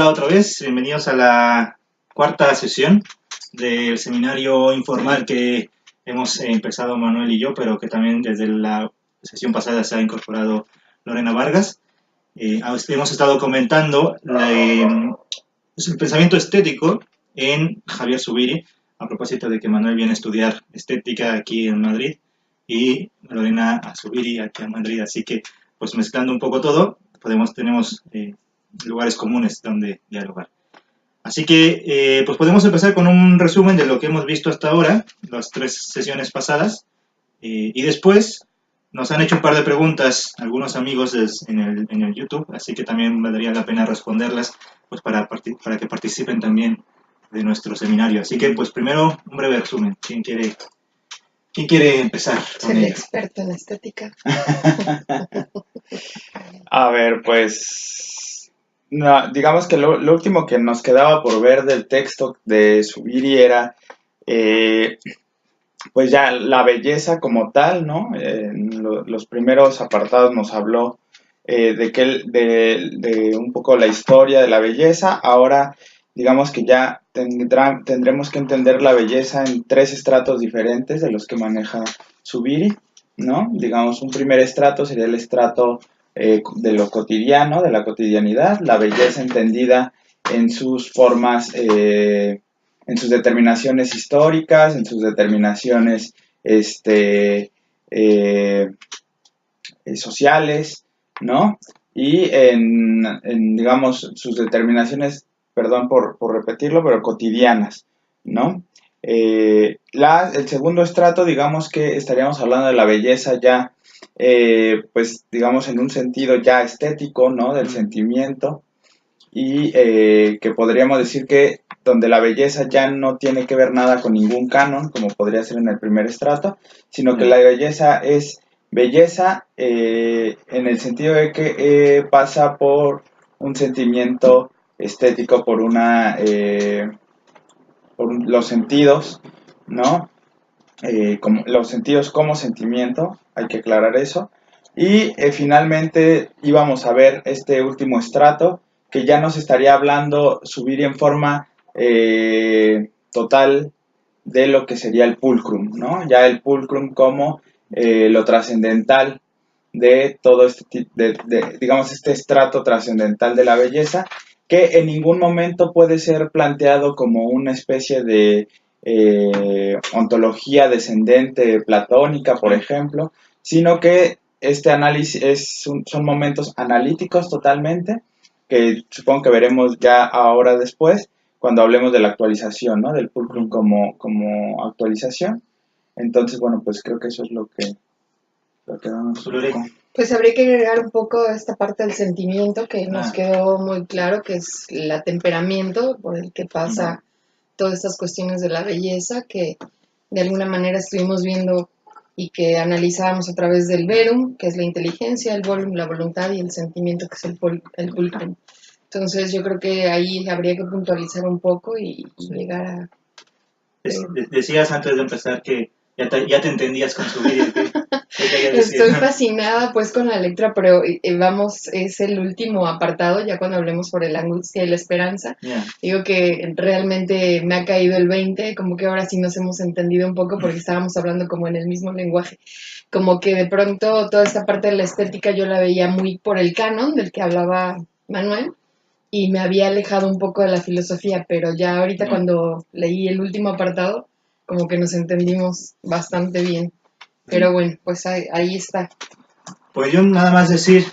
Hola otra vez, bienvenidos a la cuarta sesión del seminario informal que hemos empezado Manuel y yo, pero que también desde la sesión pasada se ha incorporado Lorena Vargas. Hemos estado comentando el pensamiento estético en Javier Zubiri, a propósito de que Manuel viene a estudiar estética aquí en Madrid y Lorena a Zubiri aquí en Madrid, así que pues mezclando un poco todo, tenemos lugares comunes donde dialogar. Así que pues podemos empezar con un resumen de lo que hemos visto hasta ahora, las tres sesiones pasadas, y después nos han hecho un par de preguntas algunos amigos en el YouTube, así que también valdría la pena responderlas pues para que participen también de nuestro seminario. Así que pues primero un breve resumen. ¿Quién quiere empezar? Soy el experto en estética. A ver, pues, no, digamos que lo último que nos quedaba por ver del texto de Zubiri era, pues ya la belleza como tal, ¿no? En los primeros apartados nos habló de un poco la historia de la belleza. Ahora, digamos que ya tendremos que entender la belleza en tres estratos diferentes de los que maneja Zubiri, ¿no? Digamos, un primer estrato sería el estrato de lo cotidiano, de la cotidianidad, la belleza entendida en sus formas, en sus determinaciones históricas, en sus determinaciones sociales, ¿no? Y digamos, sus determinaciones, perdón por repetirlo, pero cotidianas, ¿no? El segundo estrato, digamos que estaríamos hablando de la belleza ya, pues, digamos, en un sentido ya estético, ¿no? Del sentimiento, y que podríamos decir que donde la belleza ya no tiene que ver nada con ningún canon, como podría ser en el primer estrato, sino que la belleza es belleza en el sentido de que pasa por un sentimiento estético, por los sentidos, ¿no? Como, los sentidos como sentimiento, hay que aclarar eso. Y finalmente íbamos a ver este último estrato, que ya nos estaría hablando Zubiri en forma total de lo que sería el pulcrum, ¿no? Ya el pulcrum como lo trascendental de todo este, digamos, este estrato trascendental de la belleza, que en ningún momento puede ser planteado como una especie de ontología descendente platónica, por ejemplo, sino que este análisis son momentos analíticos totalmente, que supongo que veremos ya ahora después, cuando hablemos de la actualización, ¿no? Del pulcrum como actualización. Entonces, bueno, pues creo que eso es lo que vamos a ver. Pues habría que agregar un poco esta parte del sentimiento que nos quedó muy claro, que es el temperamento por el que pasa todas estas cuestiones de la belleza, que de alguna manera estuvimos viendo y que analizábamos a través del verum, que es la inteligencia, el volum, la voluntad, y el sentimiento, que es el pulcrum. Entonces yo creo que ahí habría que puntualizar un poco y llegar a... Decías antes de empezar que ya te entendías con Zubiri. Estoy fascinada pues con la lectura, pero vamos, es el último apartado, ya cuando hablemos sobre la angustia y la esperanza. Digo que realmente me ha caído el 20, como que ahora sí nos hemos entendido un poco porque estábamos hablando como en el mismo lenguaje. Como que de pronto toda esta parte de la estética yo la veía muy por el canon del que hablaba Manuel, y me había alejado un poco de la filosofía, pero ya ahorita cuando leí el último apartado, como que nos entendimos bastante bien. Pero bueno, pues ahí está. Pues yo nada más decir,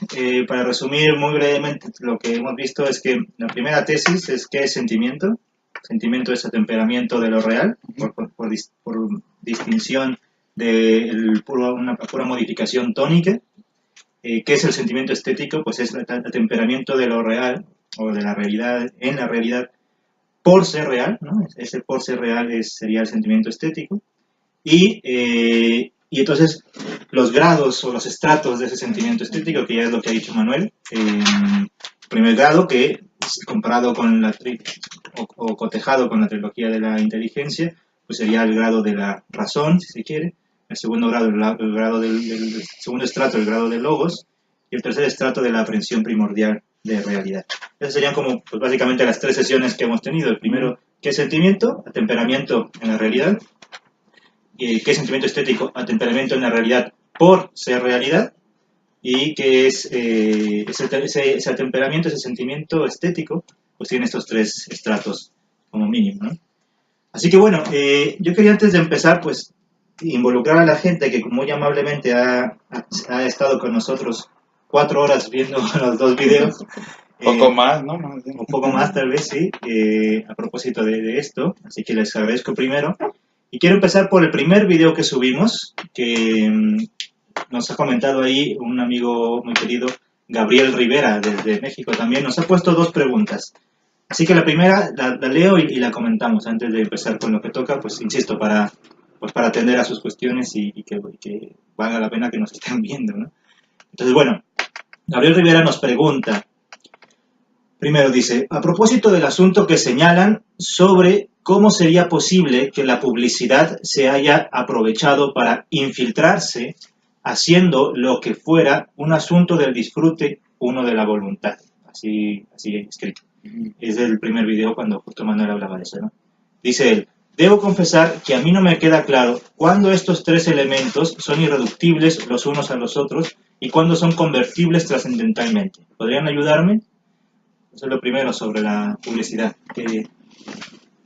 para resumir muy brevemente lo que hemos visto, es que la primera tesis es ¿qué es sentimiento? Sentimiento es el temperamento de lo real, por distinción de una pura modificación tónica. ¿Qué es el sentimiento estético? Pues es el temperamento de lo real, o de la realidad, en la realidad, por ser real, ¿no? Ese por ser real sería el sentimiento estético. Y entonces los grados o los estratos de ese sentimiento estético, que ya es lo que ha dicho Manuel, primer grado, que comparado con o cotejado con la trilogía de la inteligencia, pues sería el grado de la razón, si se quiere. El segundo grado, el grado del segundo estrato, el grado del logos, y el tercer estrato de la aprehensión primordial de realidad. Esas serían como pues, básicamente las 3 sesiones que hemos tenido. El primero, ¿qué es sentimiento? Atemperamiento en la realidad. ¿Qué es sentimiento estético? Atemperamiento en la realidad por ser realidad. Y qué es ese atemperamiento, ese sentimiento estético, pues tiene estos 3 estratos como mínimo, ¿no? Así que bueno, yo quería antes de empezar, pues, involucrar a la gente que muy amablemente ha estado con nosotros 4 horas viendo los 2 videos. Poco más, ¿no? Un poco más tal vez, sí, a propósito de esto. Así que les agradezco primero. Y quiero empezar por el primer video que subimos, que nos ha comentado ahí un amigo muy querido, Gabriel Rivera, desde México también. Nos ha puesto 2 preguntas. Así que la primera la leo y la comentamos antes de empezar con lo que toca, pues insisto, para atender a sus cuestiones y que valga la pena que nos estén viendo, ¿no? Entonces, bueno, Gabriel Rivera nos pregunta, primero dice, a propósito del asunto que señalan sobre cómo sería posible que la publicidad se haya aprovechado para infiltrarse haciendo lo que fuera un asunto del disfrute, uno de la voluntad. Así escrito. Es el primer video cuando justo Manuel hablaba de eso, ¿no? Dice él, debo confesar que a mí no me queda claro cuándo estos 3 elementos son irreductibles los unos a los otros y cuándo son convertibles trascendentalmente. ¿Podrían ayudarme? Eso es lo primero sobre la publicidad.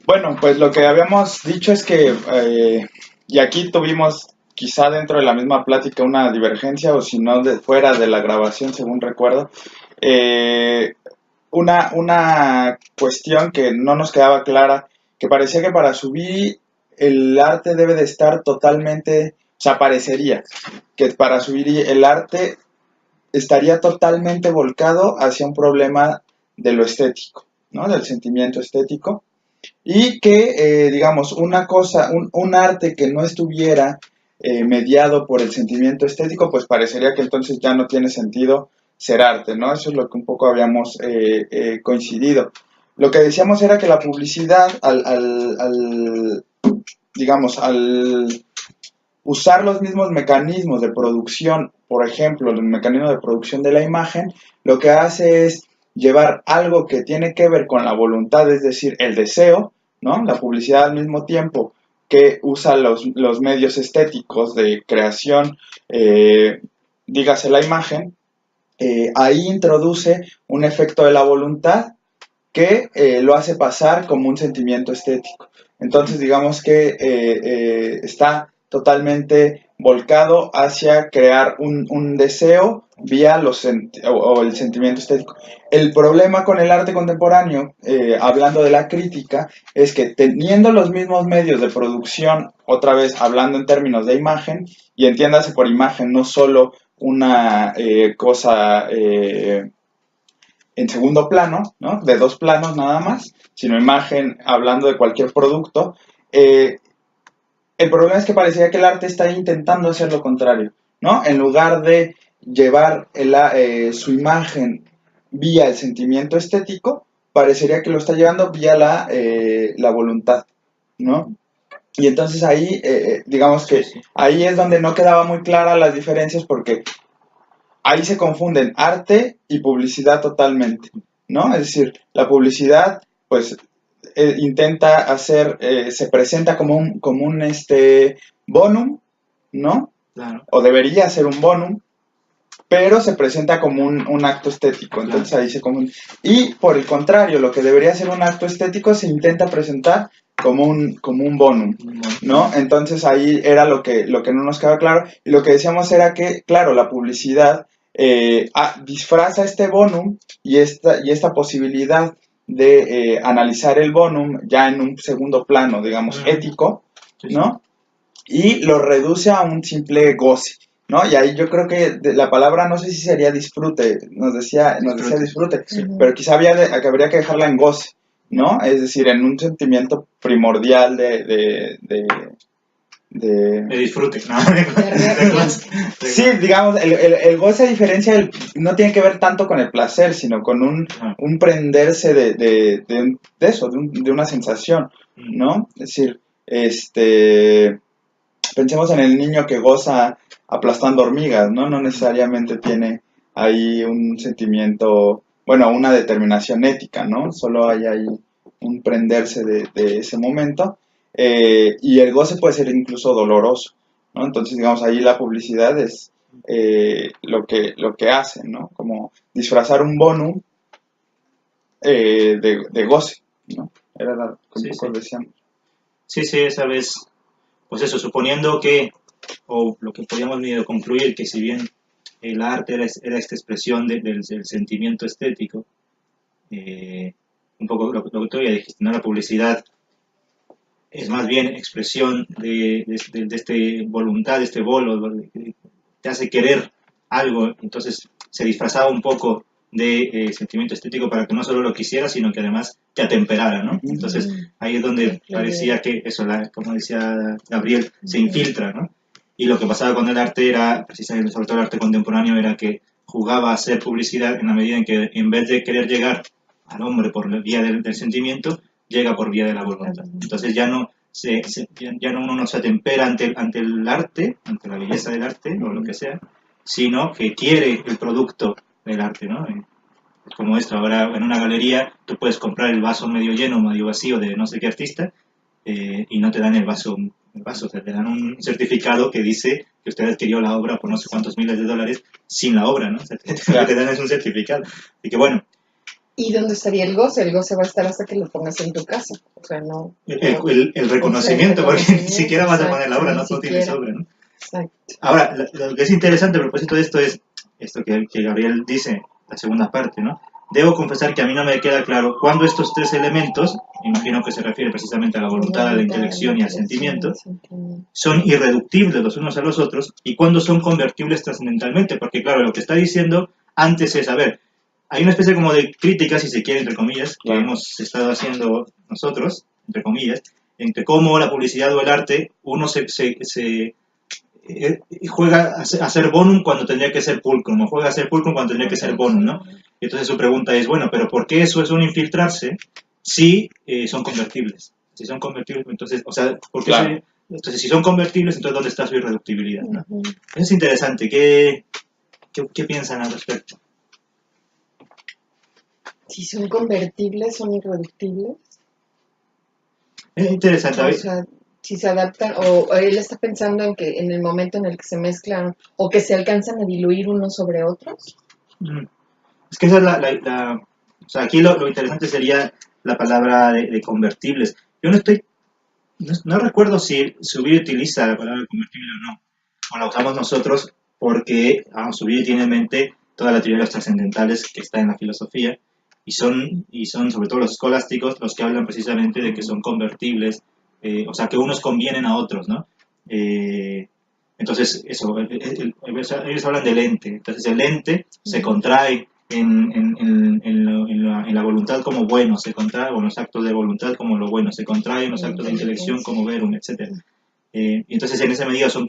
Bueno, pues lo que habíamos dicho es que, y aquí tuvimos quizá dentro de la misma plática una divergencia, o si no fuera de la grabación, según recuerdo, una cuestión que no nos quedaba clara, que parecía que para subir el arte debe de estar totalmente, o sea, parecería que para subir el arte estaría totalmente volcado hacia un problema de lo estético, ¿no? Del sentimiento estético, y que, digamos, una cosa, un arte que no estuviera mediado por el sentimiento estético, pues parecería que entonces ya no tiene sentido ser arte, ¿no? Eso es lo que un poco habíamos coincidido. Lo que decíamos era que la publicidad, digamos, al usar los mismos mecanismos de producción, por ejemplo, el mecanismo de producción de la imagen, lo que hace es llevar algo que tiene que ver con la voluntad, es decir, el deseo, ¿no? La publicidad al mismo tiempo que usa los medios estéticos de creación, dígase la imagen, ahí introduce un efecto de la voluntad que lo hace pasar como un sentimiento estético. Entonces, digamos que está totalmente volcado hacia crear un deseo vía el sentimiento estético. El problema con el arte contemporáneo, hablando de la crítica, es que teniendo los mismos medios de producción, otra vez hablando en términos de imagen, y entiéndase por imagen no solo una cosa en segundo plano, ¿no? De 2 planos nada más, sino imagen hablando de cualquier producto. El problema es que parecía que el arte está intentando hacer lo contrario, ¿no? En lugar de llevar su imagen vía el sentimiento estético, parecería que lo está llevando vía la voluntad, ¿no? Y entonces ahí, digamos que ahí es donde no quedaba muy clara las diferencias, porque ahí se confunden arte y publicidad totalmente, ¿no? Es decir, la publicidad, pues, intenta hacer, se presenta como un bonum, ¿no? Claro. O debería ser un bonum, pero se presenta como un acto estético, entonces ahí se confunde. Y por el contrario, lo que debería ser un acto estético se intenta presentar como un bonum, ¿no? Entonces ahí era lo que no nos quedaba claro, y lo que decíamos era que, claro, la publicidad disfraza este bonum y esta posibilidad de analizar el bonum ya en un segundo plano, digamos, ético, ¿no? Y lo reduce a un simple goce, ¿no? Y ahí yo creo que la palabra, no sé si sería disfrute, nos decía disfrute, sí. Pero quizá habría que dejarla en goce, ¿no? Es decir, en un sentimiento primordial de disfrute, ¿no? Sí, digamos, el goce, a diferencia no tiene que ver tanto con el placer, sino con un prenderse de eso, de una sensación, ¿no? Es decir, pensemos en el niño que goza aplastando hormigas, ¿no? No necesariamente tiene ahí un sentimiento bueno, una determinación ética, ¿no? Solo hay ahí un prenderse de ese momento, y el goce puede ser incluso doloroso, ¿no? Entonces, digamos, ahí la publicidad es lo que hace, ¿no? Como disfrazar un bonum de goce, ¿no? Era lo que un poco decíamos. Sí, esa vez, pues eso, suponiendo que, o lo que podríamos medio concluir, que si bien el arte era esta expresión del sentimiento estético, un poco lo que tú ya dijiste, ¿no? La publicidad es más bien expresión de este voluntad, de este bolo, te hace querer algo, entonces se disfrazaba un poco de sentimiento estético para que no solo lo quisiera, sino que además te atemperara, ¿no? Entonces ahí es donde parecía que eso, como decía Gabriel, se infiltra, ¿no? Y lo que pasaba con el arte era, precisamente sobre todo el arte contemporáneo, era que jugaba a hacer publicidad en la medida en que en vez de querer llegar al hombre por la vía del sentimiento, llega por vía de la voluntad. Entonces ya no uno no se atempera ante el arte, ante la belleza del arte o lo que sea, sino que quiere el producto del arte, ¿no? Como esto, ahora en una galería tú puedes comprar el vaso medio lleno o medio vacío de no sé qué artista, y no te dan el vaso, o sea, te dan un certificado que dice que usted adquirió la obra por no sé cuántos miles de dólares sin la obra, ¿no? O sea, lo que te dan es un certificado. Así que bueno. ¿Y dónde estaría el goce? El goce va a estar hasta que lo pongas en tu casa. O sea, no. El reconocimiento, porque ni siquiera vas a poner la obra, no tienes obra, ¿no? Exacto. Ahora, lo que es interesante a propósito de esto es esto que Gabriel dice, la segunda parte, ¿no? Debo confesar que a mí no me queda claro cuándo estos tres elementos, imagino que se refiere precisamente a la voluntad, a la intelección y al sentimiento, son irreductibles los unos a los otros y cuándo son convertibles trascendentalmente, porque claro, lo que está diciendo antes es, a ver, hay una especie como de crítica, si se quiere, entre comillas, que hemos estado haciendo nosotros, entre comillas, entre cómo la publicidad o el arte, uno se juega a ser bonum cuando tendría que ser pulcrum, o juega a ser pulcrum cuando tendría que ser bonum, ¿no? Y entonces su pregunta es, bueno, pero ¿por qué eso es un infiltrarse si son convertibles? Si son convertibles, entonces, o sea, ¿por qué claro. Entonces, si son convertibles, entonces ¿dónde está su irreductibilidad? ¿No? Es interesante. ¿Qué piensan al respecto? Si son convertibles, son irreductibles. Es interesante. O sea, si se adaptan, o él está pensando en que en el momento en el que se mezclan, o que se alcanzan a diluir unos sobre otros. Es que esa es o sea, aquí lo interesante sería la palabra de convertibles. Yo no recuerdo si Zubiri utiliza la palabra convertible o no, o la usamos nosotros porque Zubiri tiene en mente toda la teoría de los trascendentales que está en la filosofía, y son sobre todo los escolásticos los que hablan precisamente de que son convertibles, o sea, que unos convienen a otros, ¿no? Entonces, eso, ellos hablan del ente. Entonces, el ente se contrae en la voluntad como bueno, se contrae en los actos de voluntad como lo bueno, se contrae en los actos de intelección como verum, etc. Y entonces, en esa medida son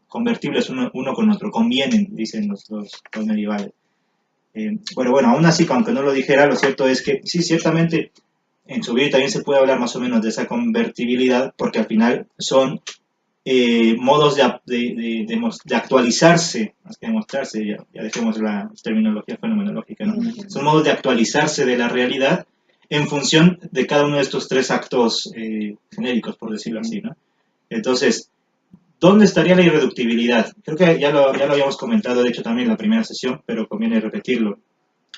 convertibles uno con otro, convienen, dicen los medievales. Bueno, aún así, aunque no lo dijera, lo cierto es que sí, ciertamente en Zubiri también se puede hablar más o menos de esa convertibilidad, porque al final son modos de actualizarse, más que de mostrarse, ya dejemos la terminología fenomenológica, ¿no? Son modos de actualizarse de la realidad en función de cada uno de estos tres actos genéricos, por decirlo así, ¿no? Entonces, ¿dónde estaría la irreductibilidad? Creo que ya lo habíamos comentado, de hecho, también en la primera sesión, pero conviene repetirlo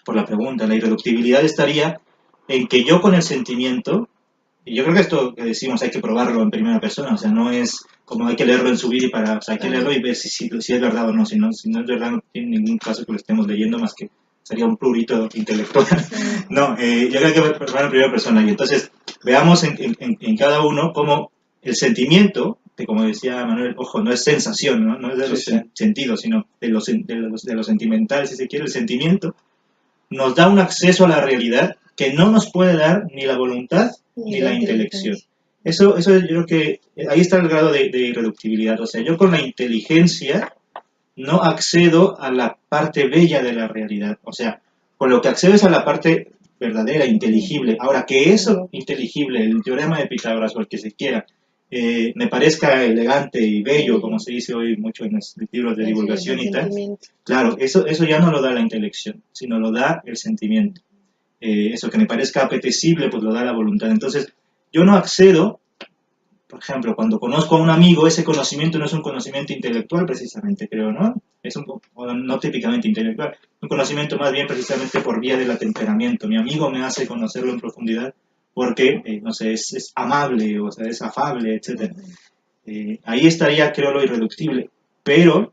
por la pregunta. La irreductibilidad estaría en que yo con el sentimiento, y yo creo que esto que decimos hay que probarlo en primera persona, o sea, no es como hay que leerlo en Zubiri o sea, hay que leerlo y ver si es verdad o no. Si no es verdad, no tiene ningún caso que lo estemos leyendo, más que sería un prurito intelectual. No, yo creo que probarlo en primera persona. Y entonces, veamos en cada uno cómo el sentimiento, que como decía Manuel, ojo, no es sensación, no es de los sentidos, sino de lo sentimental, si se quiere, el sentimiento nos da un acceso a la realidad que no nos puede dar ni la voluntad ni la intelección. Eso yo creo que ahí está el grado de irreductibilidad. O sea, yo con la inteligencia no accedo a la parte bella de la realidad. O sea, con lo que accedo es a la parte verdadera, inteligible. Ahora, que eso inteligible, el teorema de Pitágoras o el que se quiera, me parezca elegante y bello, como se dice hoy mucho en los libros de divulgación y tal, claro, eso ya no lo da la intelección, sino lo da el sentimiento. Eso que me parezca apetecible, pues lo da la voluntad. Entonces, yo no accedo, por ejemplo, cuando conozco a un amigo, ese conocimiento no es un conocimiento intelectual precisamente, creo, ¿no? Es no típicamente intelectual, un conocimiento más bien precisamente por vía del temperamento. Mi amigo me hace conocerlo en profundidad porque, no sé, es amable, o sea, es afable, etc. Ahí estaría, creo, lo irreductible. Pero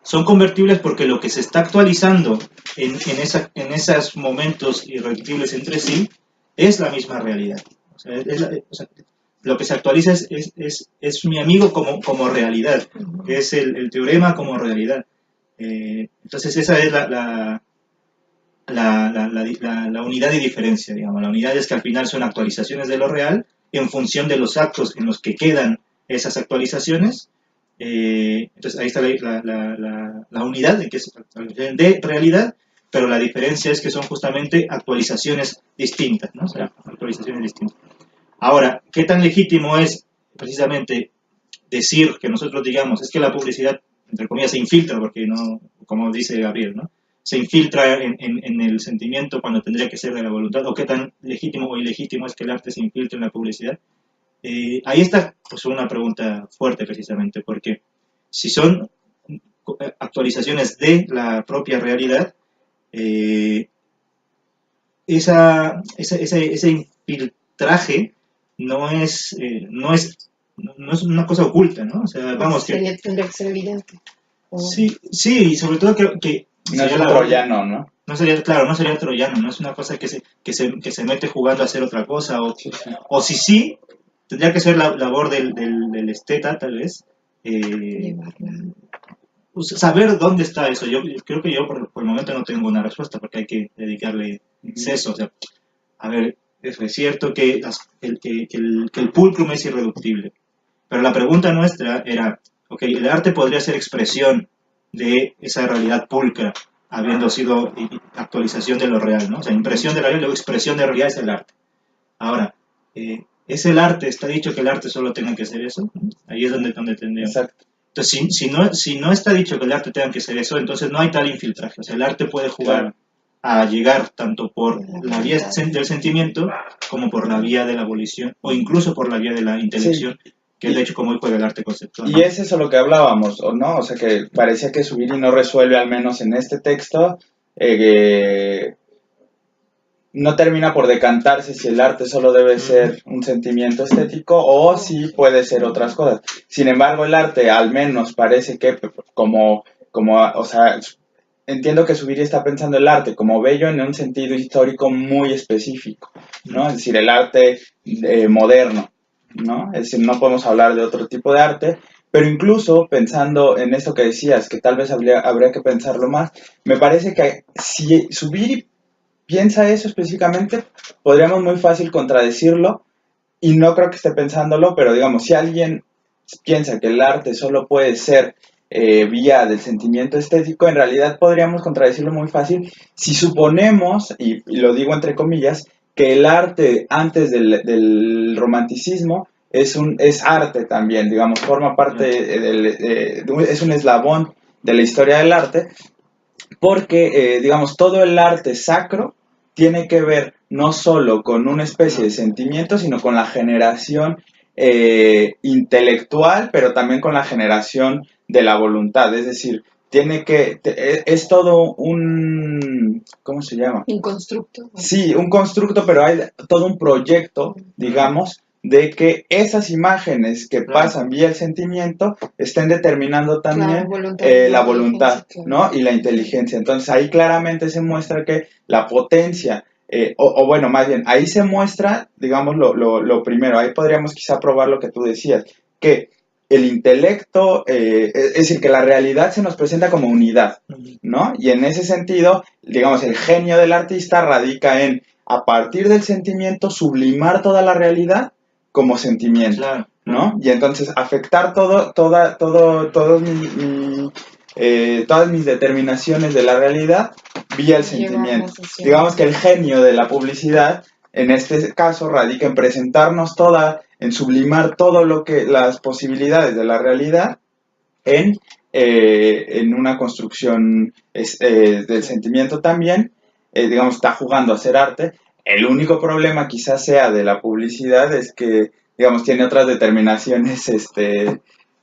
son convertibles porque lo que se está actualizando en esos momentos irreductibles entre sí es la misma realidad. O sea, lo que se actualiza es mi amigo como realidad, es el teorema como realidad. Entonces esa es la unidad y diferencia, digamos. La unidad es que al final son actualizaciones de lo real en función de los actos en los que quedan esas actualizaciones. Entonces ahí está la unidad en que es de realidad, pero la diferencia es que son justamente actualizaciones distintas, ¿no? O sea, actualizaciones distintas. Ahora, ¿qué tan legítimo es precisamente decir que nosotros digamos es que la publicidad, entre comillas, se infiltra, porque no, como dice Gabriel, ¿no? Se infiltra en el sentimiento cuando tendría que ser de la voluntad, o qué tan legítimo o ilegítimo es que el arte se infiltre en la publicidad? Ahí está pues una pregunta fuerte precisamente, porque si son actualizaciones de la propia realidad, ese infiltraje no es una cosa oculta, ¿no? O sea, vamos que... Tendría que ser evidente. Sí, y sobre todo que no es un troyano, ¿no? No sería troyano, no es una cosa que se mete jugando a hacer otra cosa, o si sí, tendría que ser la labor del esteta, tal vez, pues, saber dónde está eso. Yo creo que yo por el momento no tengo una respuesta, porque hay que dedicarle seso. O sea, a ver, eso es cierto que el pulcrum es irreductible, pero la pregunta nuestra era, ok, el arte podría ser expresión de esa realidad pulcra, habiendo sido actualización de lo real, ¿no? O sea, impresión de la realidad, luego expresión de realidad es el arte. Ahora, ¿es el arte? ¿Está dicho que el arte solo tenga que ser eso? Ahí es donde tendríamos. Exacto. Entonces, si no está dicho que el arte tenga que ser eso, entonces no hay tal infiltraje. O sea, el arte puede jugar a llegar tanto por la vía del sentimiento como por la vía de la abolición, o incluso por la vía de la intelección, que es de hecho como hoy juega el arte conceptual. Y es eso lo que hablábamos, ¿no? O sea, que parecía que Zubiri no resuelve, al menos en este texto, no termina por decantarse si el arte solo debe ser un sentimiento estético o si puede ser otras cosas. Sin embargo, el arte al menos parece que o sea, entiendo que Zubiri está pensando el arte como bello en un sentido histórico muy específico, ¿no? Es decir, el arte moderno, ¿no? Es decir, no podemos hablar de otro tipo de arte, pero incluso pensando en esto que decías, que tal vez habría que pensarlo más, me parece que si Zubiri piensa eso específicamente, podríamos muy fácil contradecirlo, y no creo que esté pensándolo, pero digamos, si alguien piensa que el arte solo puede ser vía del sentimiento estético, en realidad podríamos contradecirlo muy fácil si suponemos, y lo digo entre comillas, que el arte antes del romanticismo es arte también, digamos, forma parte es un eslabón de la historia del arte, porque, digamos, todo el arte sacro tiene que ver no solo con una especie de sentimiento, sino con la generación intelectual, pero también con la generación de la voluntad. Es decir, es todo un, ¿cómo se llama? Un constructo. Sí, un constructo, pero hay todo un proyecto, digamos, de que esas imágenes que pasan vía el sentimiento estén determinando también la voluntad, ¿no? Y la inteligencia. Entonces ahí claramente se muestra que la potencia, bueno, más bien, ahí se muestra, digamos, lo primero, ahí podríamos quizá probar lo que tú decías, que el intelecto, es decir, que la realidad se nos presenta como unidad, ¿no? Y en ese sentido, digamos, el genio del artista radica en, a partir del sentimiento, sublimar toda la realidad como sentimiento, claro, ¿no? Y entonces afectar todas mis determinaciones de la realidad vía el sentimiento. Digamos que el genio de la publicidad en este caso radica en presentarnos en sublimar todo lo que, las posibilidades de la realidad en una construcción del sentimiento también, digamos, está jugando a hacer arte. El único problema quizás sea de la publicidad es que, digamos, tiene otras determinaciones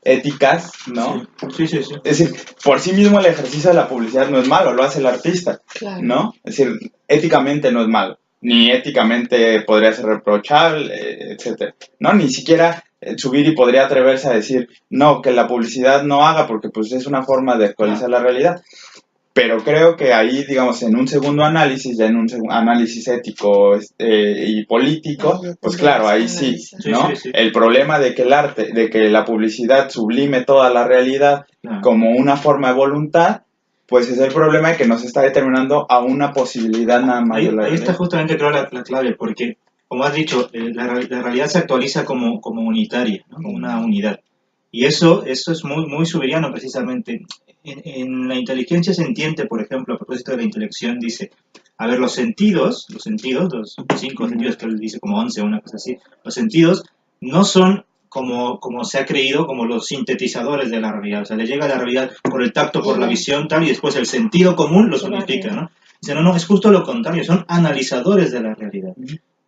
éticas, ¿no? Sí. Es decir, por sí mismo el ejercicio de la publicidad no es malo, lo hace el artista, claro. ¿no? Es decir, éticamente no es malo, ni éticamente podría ser reprochable, etcétera, ¿no? Ni siquiera Zubiri podría atreverse a decir, no, que la publicidad no haga porque pues es una forma de actualizar la realidad. Pero creo que ahí, digamos, en un segundo análisis, ya en un análisis ético y político, pues claro, ahí sí, ¿no? Sí. El problema de que el arte, de que la publicidad sublime toda la realidad como una forma de voluntad, pues es el problema de que nos está determinando a una posibilidad nada más de la realidad. Ahí está justamente, creo, la clave, porque, como has dicho, la realidad se actualiza como unitaria, ¿no? Como una unidad. Y eso es muy suberiano, precisamente. En la inteligencia sentiente, por ejemplo, a propósito de la intelección, dice, a ver, los sentidos, los 5 sentidos que él dice, como 11 o una cosa así, los sentidos no son como se ha creído, como los sintetizadores de la realidad. O sea, le llega a la realidad por el tacto, por la visión, tal, y después el sentido común los unifica, ¿no? Dice, no, es justo lo contrario, son analizadores de la realidad.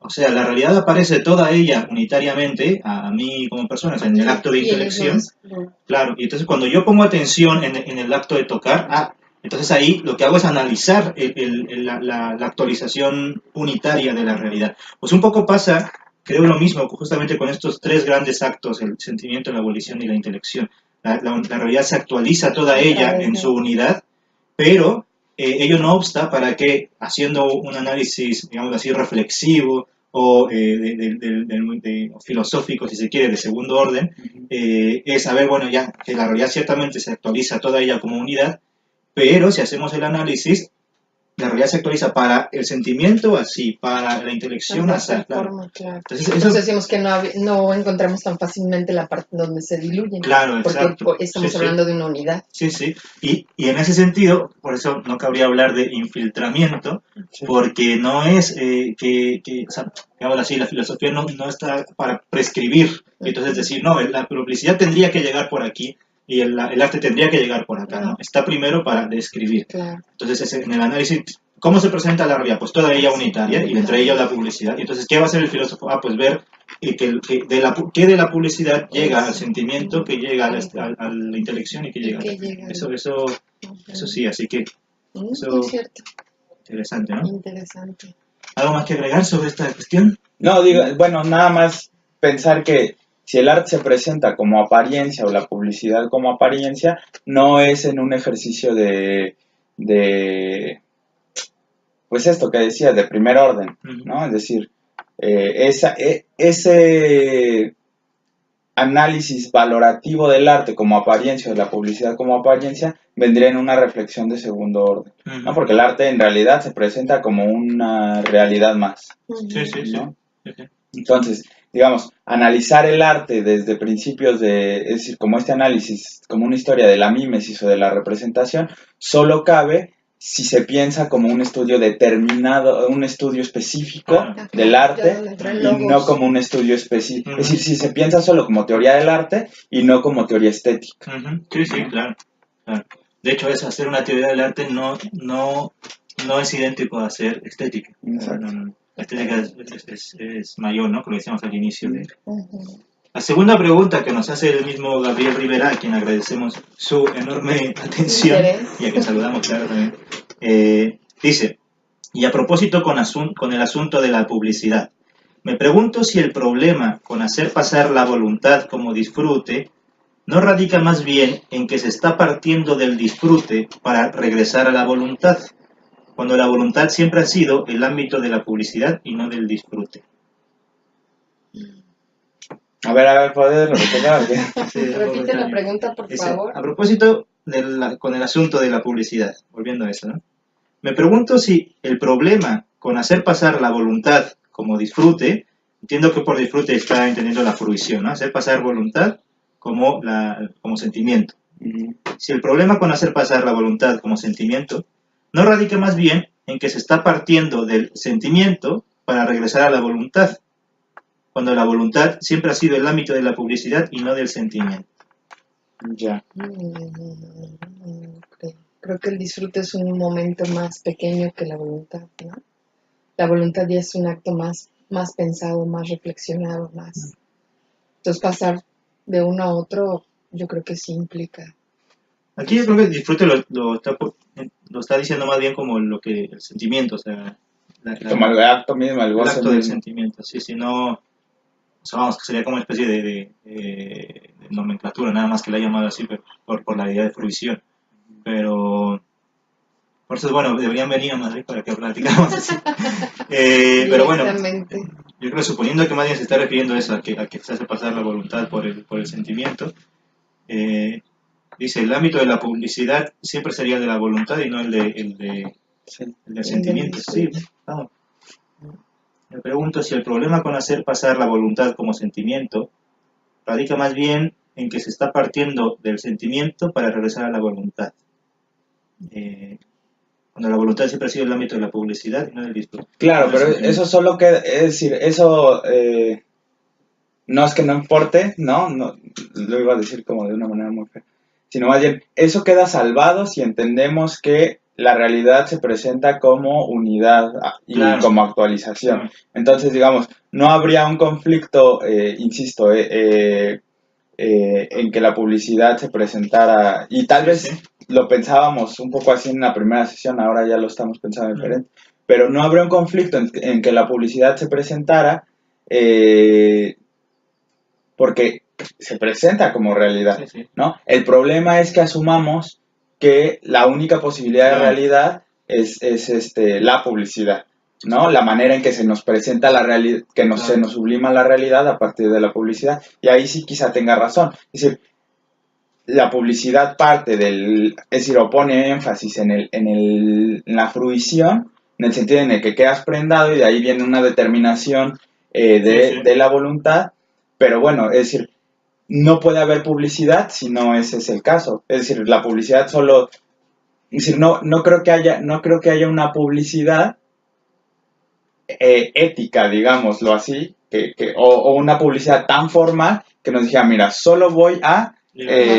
O sea, la realidad aparece toda ella unitariamente a mí como persona, o sea, en el acto de intelección. Claro, y entonces cuando yo pongo atención en el acto de tocar, entonces ahí lo que hago es analizar la actualización unitaria de la realidad. Pues un poco pasa, creo lo mismo, justamente con estos tres grandes actos, el sentimiento, la volición y la intelección. La realidad se actualiza toda ella en su unidad, pero ello no obsta para que, haciendo un análisis, digamos así, reflexivo o filosófico, si se quiere, de segundo orden, es saber, bueno, ya que la realidad ciertamente se actualiza toda ella como unidad, pero si hacemos el análisis, la realidad se actualiza para el sentimiento así, para la intelección así. Claro. Entonces decimos que no encontramos tan fácilmente la parte donde se diluyen. Claro, exacto. Porque estamos hablando de una unidad. Sí. Y en ese sentido, por eso no cabría hablar de infiltramiento, porque no es o sea, digamos así, la filosofía no está para prescribir. Entonces decir, no, la publicidad tendría que llegar por aquí y el arte tendría que llegar por acá, ¿no? Está primero para describir. Claro. Entonces, en el análisis, ¿cómo se presenta la realidad? Pues toda ella unitaria y entre ella la publicidad. Y entonces, ¿qué va a hacer el filósofo? Pues ver que de la publicidad llega al sentimiento, que llega a la intelección y que llega. Eso sí, así que eso es cierto. Interesante, ¿no? Interesante. ¿Algo más que agregar sobre esta cuestión? No, bueno, nada más pensar que si el arte se presenta como apariencia o la publicidad como apariencia, no es en un ejercicio de pues esto que decías, de primer orden, ¿no? Es decir, ese análisis valorativo del arte como apariencia o de la publicidad como apariencia vendría en una reflexión de segundo orden, ¿no? Porque el arte en realidad se presenta como una realidad más, ¿no? Sí. Entonces, digamos, analizar el arte desde principios es decir, como este análisis, como una historia de la mímesis o de la representación, solo cabe si se piensa como un estudio determinado, un estudio específico del arte y no como un estudio específico. Es decir, si se piensa solo como teoría del arte y no como teoría estética. Sí, claro. De hecho, hacer una teoría del arte no es idéntico a hacer estética. No. La estética es mayor, ¿no? Como decíamos al inicio. La segunda pregunta que nos hace el mismo Gabriel Rivera, a quien agradecemos su enorme atención y a quien saludamos, claro, también, dice, y a propósito con el asunto de la publicidad, me pregunto si el problema con hacer pasar la voluntad como disfrute no radica más bien en que se está partiendo del disfrute para regresar a la voluntad, cuando la voluntad siempre ha sido el ámbito de la publicidad y no del disfrute. A ver, ¿puedes repetir? Repite la pregunta, por favor. A propósito con el asunto de la publicidad, volviendo a eso, ¿no? Me pregunto si el problema con hacer pasar la voluntad como disfrute, entiendo que por disfrute está entendiendo la fruición, ¿no? Hacer pasar voluntad como sentimiento. Si el problema con hacer pasar la voluntad como sentimiento no radica más bien en que se está partiendo del sentimiento para regresar a la voluntad, cuando la voluntad siempre ha sido el ámbito de la publicidad y no del sentimiento. Ya. Creo que el disfrute es un momento más pequeño que la voluntad, ¿no? La voluntad ya es un acto más pensado, más reflexionado, más. Entonces pasar de uno a otro, yo creo que sí implica. Aquí yo creo que el disfrute lo está diciendo más bien como lo que el sentimiento, o sea, Como el acto mismo, el goce acto del mismo. sentimiento, sí, sí, no, o sea, vamos, que sería como una especie de nomenclatura, nada más que la he llamado así por la idea de fruición, pero por eso, bueno, deberían venir a Madrid para que platicáramos así. Pero bueno, yo creo, suponiendo que más bien se está refiriendo a eso, a que se hace pasar la voluntad por el sentimiento, dice, el ámbito de la publicidad siempre sería el de la voluntad y no el del sentimiento. Sí, vamos. Me pregunto si el problema con hacer pasar la voluntad como sentimiento radica más bien en que se está partiendo del sentimiento para regresar a la voluntad. Cuando la voluntad siempre ha sido el ámbito de la publicidad y no del disfrute. Claro, pero eso solo queda, es decir, eso no es que no importe, ¿no? Lo iba a decir como de una manera muy fea, sino más bien, eso queda salvado si entendemos que la realidad se presenta como unidad y claro, como actualización. Claro. Entonces, digamos, no habría un conflicto, insisto, en que la publicidad se presentara, y tal vez lo pensábamos un poco así en la primera sesión, ahora ya lo estamos pensando diferente, pero no habría un conflicto en que la publicidad se presentara porque se presenta como realidad, ¿no? El problema es que asumamos que la única posibilidad de realidad es la publicidad, ¿no? La manera en que se nos presenta la realidad, se nos sublima la realidad a partir de la publicidad, y ahí sí quizá tenga razón. Es decir, la publicidad parte es decir, o pone énfasis en la fruición, en el sentido en el que quedas prendado y de ahí viene una determinación de la voluntad, pero bueno, es decir, no puede haber publicidad si no ese es el caso. Es decir, la publicidad solo, es decir, no creo que haya una publicidad ética, digámoslo así, o una publicidad tan formal que nos dijera, mira, solo voy a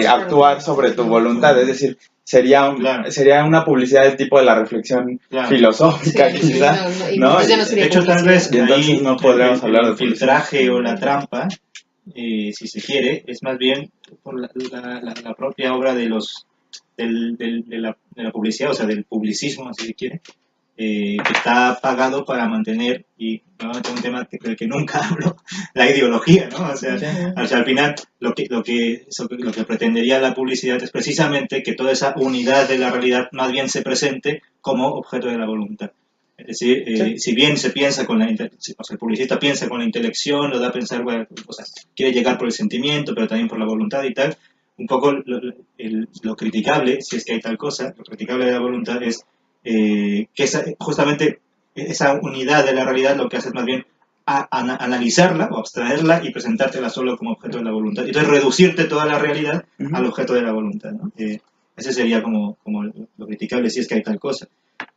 actuar sobre tu voluntad. Es decir, sería una publicidad del tipo de la reflexión filosófica, quizá, ¿no? De hecho, tal vez y entonces no podríamos hablar de filtraje o la trampa, si se quiere, es más bien por la propia obra de la publicidad, o sea, del publicismo, si se quiere, que está pagado para mantener, y nuevamente un tema del que nunca hablo, la ideología, ¿no? O sea, al final lo que pretendería la publicidad es precisamente que toda esa unidad de la realidad más bien se presente como objeto de la voluntad. Es decir, si bien se piensa con el publicista piensa con la intelección, lo da a pensar, bueno, o sea, quiere llegar por el sentimiento, pero también por la voluntad y tal, un poco lo criticable, si es que hay tal cosa, lo criticable de la voluntad es que justamente esa unidad de la realidad lo que hace es más bien analizarla o abstraerla y presentártela solo como objeto de la voluntad. Entonces reducirte toda la realidad al objeto de la voluntad, ¿no? Ese sería como lo criticable si es que hay tal cosa.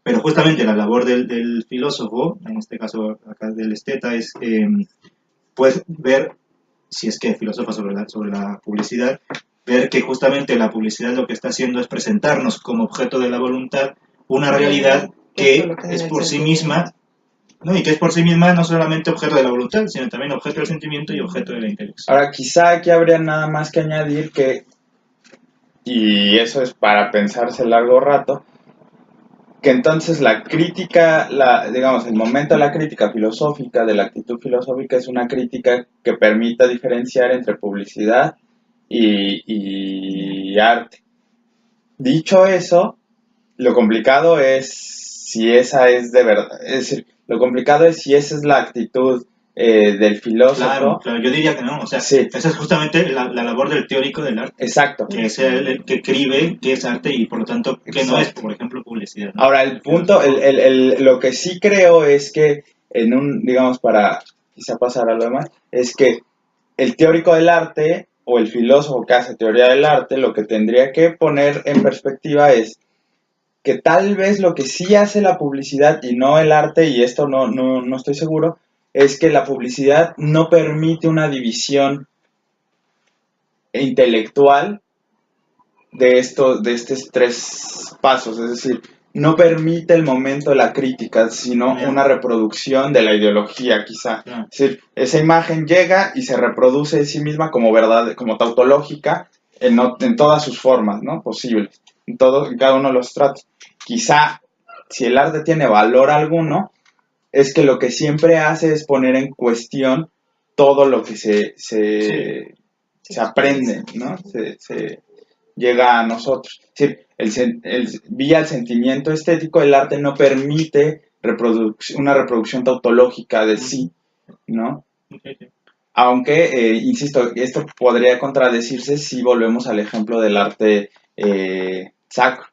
Pero justamente la labor del filósofo, en este caso acá del esteta, es pues ver, si es que filosofa sobre la publicidad, ver que justamente la publicidad lo que está haciendo es presentarnos como objeto de la voluntad una realidad que es por sí misma, ¿no? Y que es por sí misma no solamente objeto de la voluntad, sino también objeto del sentimiento y objeto de la intelección. Ahora, quizá aquí habría nada más que añadir que, y eso es para pensarse largo rato, que entonces la crítica, digamos, el momento de la crítica filosófica, de la actitud filosófica, es una crítica que permita diferenciar entre publicidad y arte. Dicho eso, lo complicado es si esa es de verdad, es decir, lo complicado es si esa es la actitud del filósofo. Claro, yo diría que no, o sea, esa es justamente la labor del teórico del arte. Exacto. Que es el que escribe qué es arte y por lo tanto qué no es, por ejemplo, publicidad, ¿no? Ahora, el punto, lo que sí creo es que digamos, para quizá pasar a lo demás, es que el teórico del arte o el filósofo que hace teoría del arte lo que tendría que poner en perspectiva es que tal vez lo que sí hace la publicidad y no el arte, y esto no estoy seguro, es que la publicidad no permite una división intelectual de estos 3 pasos, es decir, no permite el momento de la crítica, sino una reproducción de la ideología, quizá. Es decir, esa imagen llega y se reproduce de sí misma como verdad, como tautológica, en todas sus formas, ¿no? Posibles, en cada uno de los tratos. Quizá, si el arte tiene valor alguno, es que lo que siempre hace es poner en cuestión todo lo que se aprende, ¿no? Se llega a nosotros. Es decir, vía el sentimiento estético, el arte no permite una reproducción tautológica de sí, ¿no? Aunque, insisto, esto podría contradecirse si volvemos al ejemplo del arte sacro,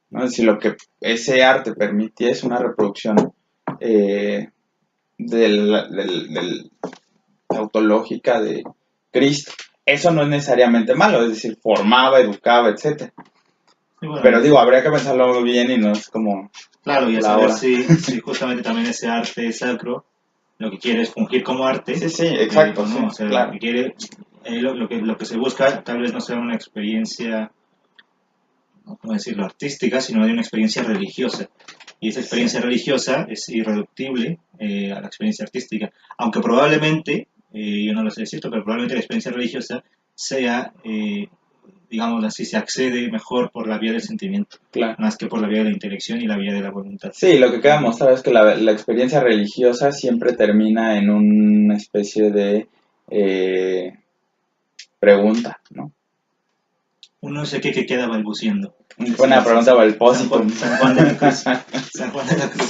¿no? Es decir, lo que ese arte permite es una reproducción tautológica de Cristo. Eso no es necesariamente malo, es decir, formaba, educaba, etc. Sí, bueno, pero digo, habría que pensarlo bien y no es como... Claro, y a saber si justamente también ese arte sacro lo que quiere es fungir como arte. Sí, exacto. ¿no? O sea, claro. Lo que quiere, lo que se busca tal vez no sea una experiencia, ¿cómo decirlo?, artística, sino de una experiencia religiosa. Y esa experiencia religiosa es irreductible a la experiencia artística. Aunque probablemente, yo no lo sé decir, pero probablemente la experiencia religiosa sea, digamos así, se accede mejor por la vía del sentimiento, claro, más que por la vía de la intelección y la vía de la voluntad. Sí, lo que queda mostrado es que la experiencia religiosa siempre termina en una especie de pregunta, ¿no? Uno no sé qué que queda balbuciendo. Buena pregunta, balpósito. San Juan de la Cruz. San Juan de la Cruz.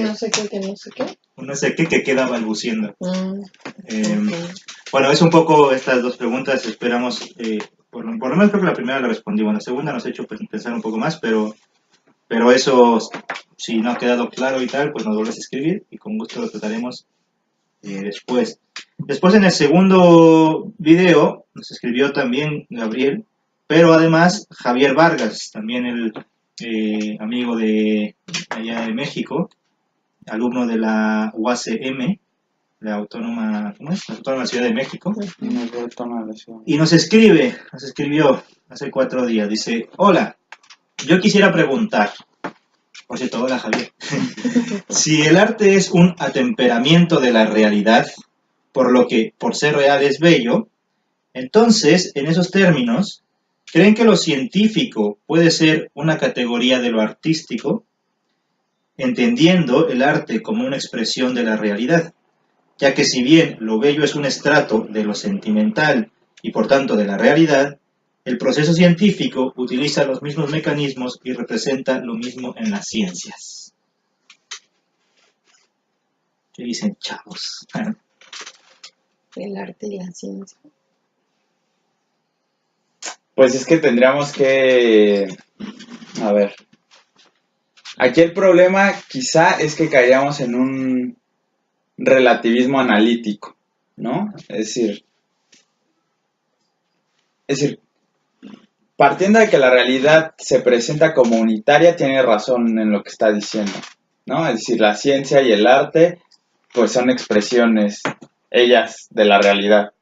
No sé qué, que no sé qué. Un no sé qué que queda balbuciendo. Okay. Bueno, es un poco estas dos preguntas. Esperamos, por lo menos creo que la primera la respondimos. La segunda nos ha hecho pensar un poco más, pero eso, si no ha quedado claro y tal, pues nos vuelves a escribir y con gusto lo trataremos después. Después, en el segundo video, nos escribió también Gabriel, pero además Javier Vargas, también el amigo de allá de México, alumno de la UACM, la Autónoma, ¿cómo es? La Autónoma Ciudad de México. Y nos escribió hace 4 días, dice: hola, yo quisiera preguntar, por cierto, hola Javier, si el arte es un atemperamiento de la realidad, por lo que por ser real es bello, entonces, en esos términos, ¿creen que lo científico puede ser una categoría de lo artístico, entendiendo el arte como una expresión de la realidad? Ya que si bien lo bello es un estrato de lo sentimental y por tanto de la realidad, el proceso científico utiliza los mismos mecanismos y representa lo mismo en las ciencias. ¿Qué dicen, chavos? El arte y la ciencia. Pues es que tendríamos que... A ver. Aquí el problema quizá es que caeríamos en un relativismo analítico, ¿no? Es decir, partiendo de que la realidad se presenta como unitaria, tiene razón en lo que está diciendo, ¿no? Es decir, la ciencia y el arte, pues son expresiones, ellas, de la realidad,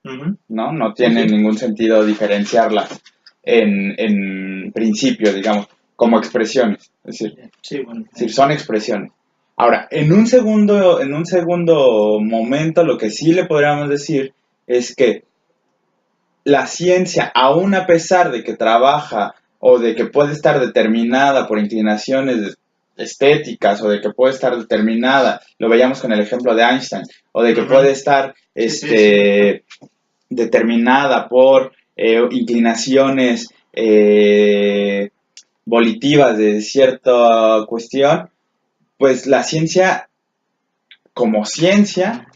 ¿no? No tiene ningún sentido diferenciarlas en principio, digamos, como expresiones. Es decir, son expresiones. Ahora, en un segundo momento, lo que sí le podríamos decir es que la ciencia, aún a pesar de que trabaja o de que puede estar determinada por inclinaciones estéticas o de que puede estar determinada, lo veíamos con el ejemplo de Einstein, o de que puede estar determinada por inclinaciones volitivas de cierta cuestión, pues la ciencia, como ciencia,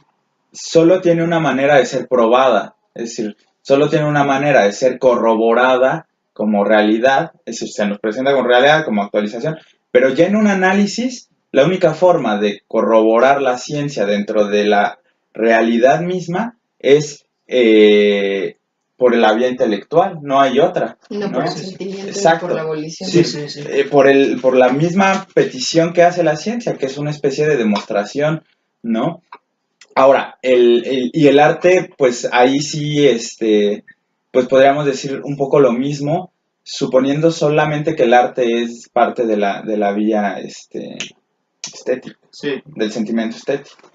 solo tiene una manera de ser probada, es decir, solo tiene una manera de ser corroborada como realidad, es decir, se nos presenta como realidad, como actualización, pero ya en un análisis, la única forma de corroborar la ciencia dentro de la realidad misma es por la vía intelectual, no hay otra. No, por el sentimiento. Exacto. Por la abolición. Sí. Por la misma petición que hace la ciencia, que es una especie de demostración, ¿no? Ahora, el arte, pues ahí sí, pues podríamos decir un poco lo mismo, suponiendo solamente que el arte es parte de la vía estética, del sentimiento estético, ¿no?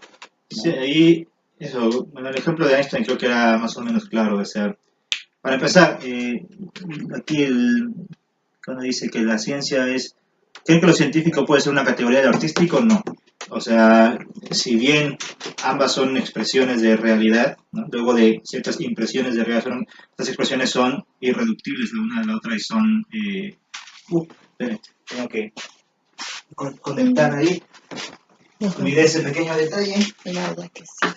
Sí, ahí, eso, bueno, el ejemplo de Einstein creo que era más o menos claro, o sea, para empezar, aquí cuando dice que la ciencia es, ¿creen que lo científico puede ser una categoría de lo artístico? No. O sea, si bien ambas son expresiones de realidad, ¿no? Luego de ciertas impresiones de realidad, estas expresiones son irreductibles la una de la otra y son... tengo que conectar ahí. Olvidé ese pequeño detalle. Nada, que sí.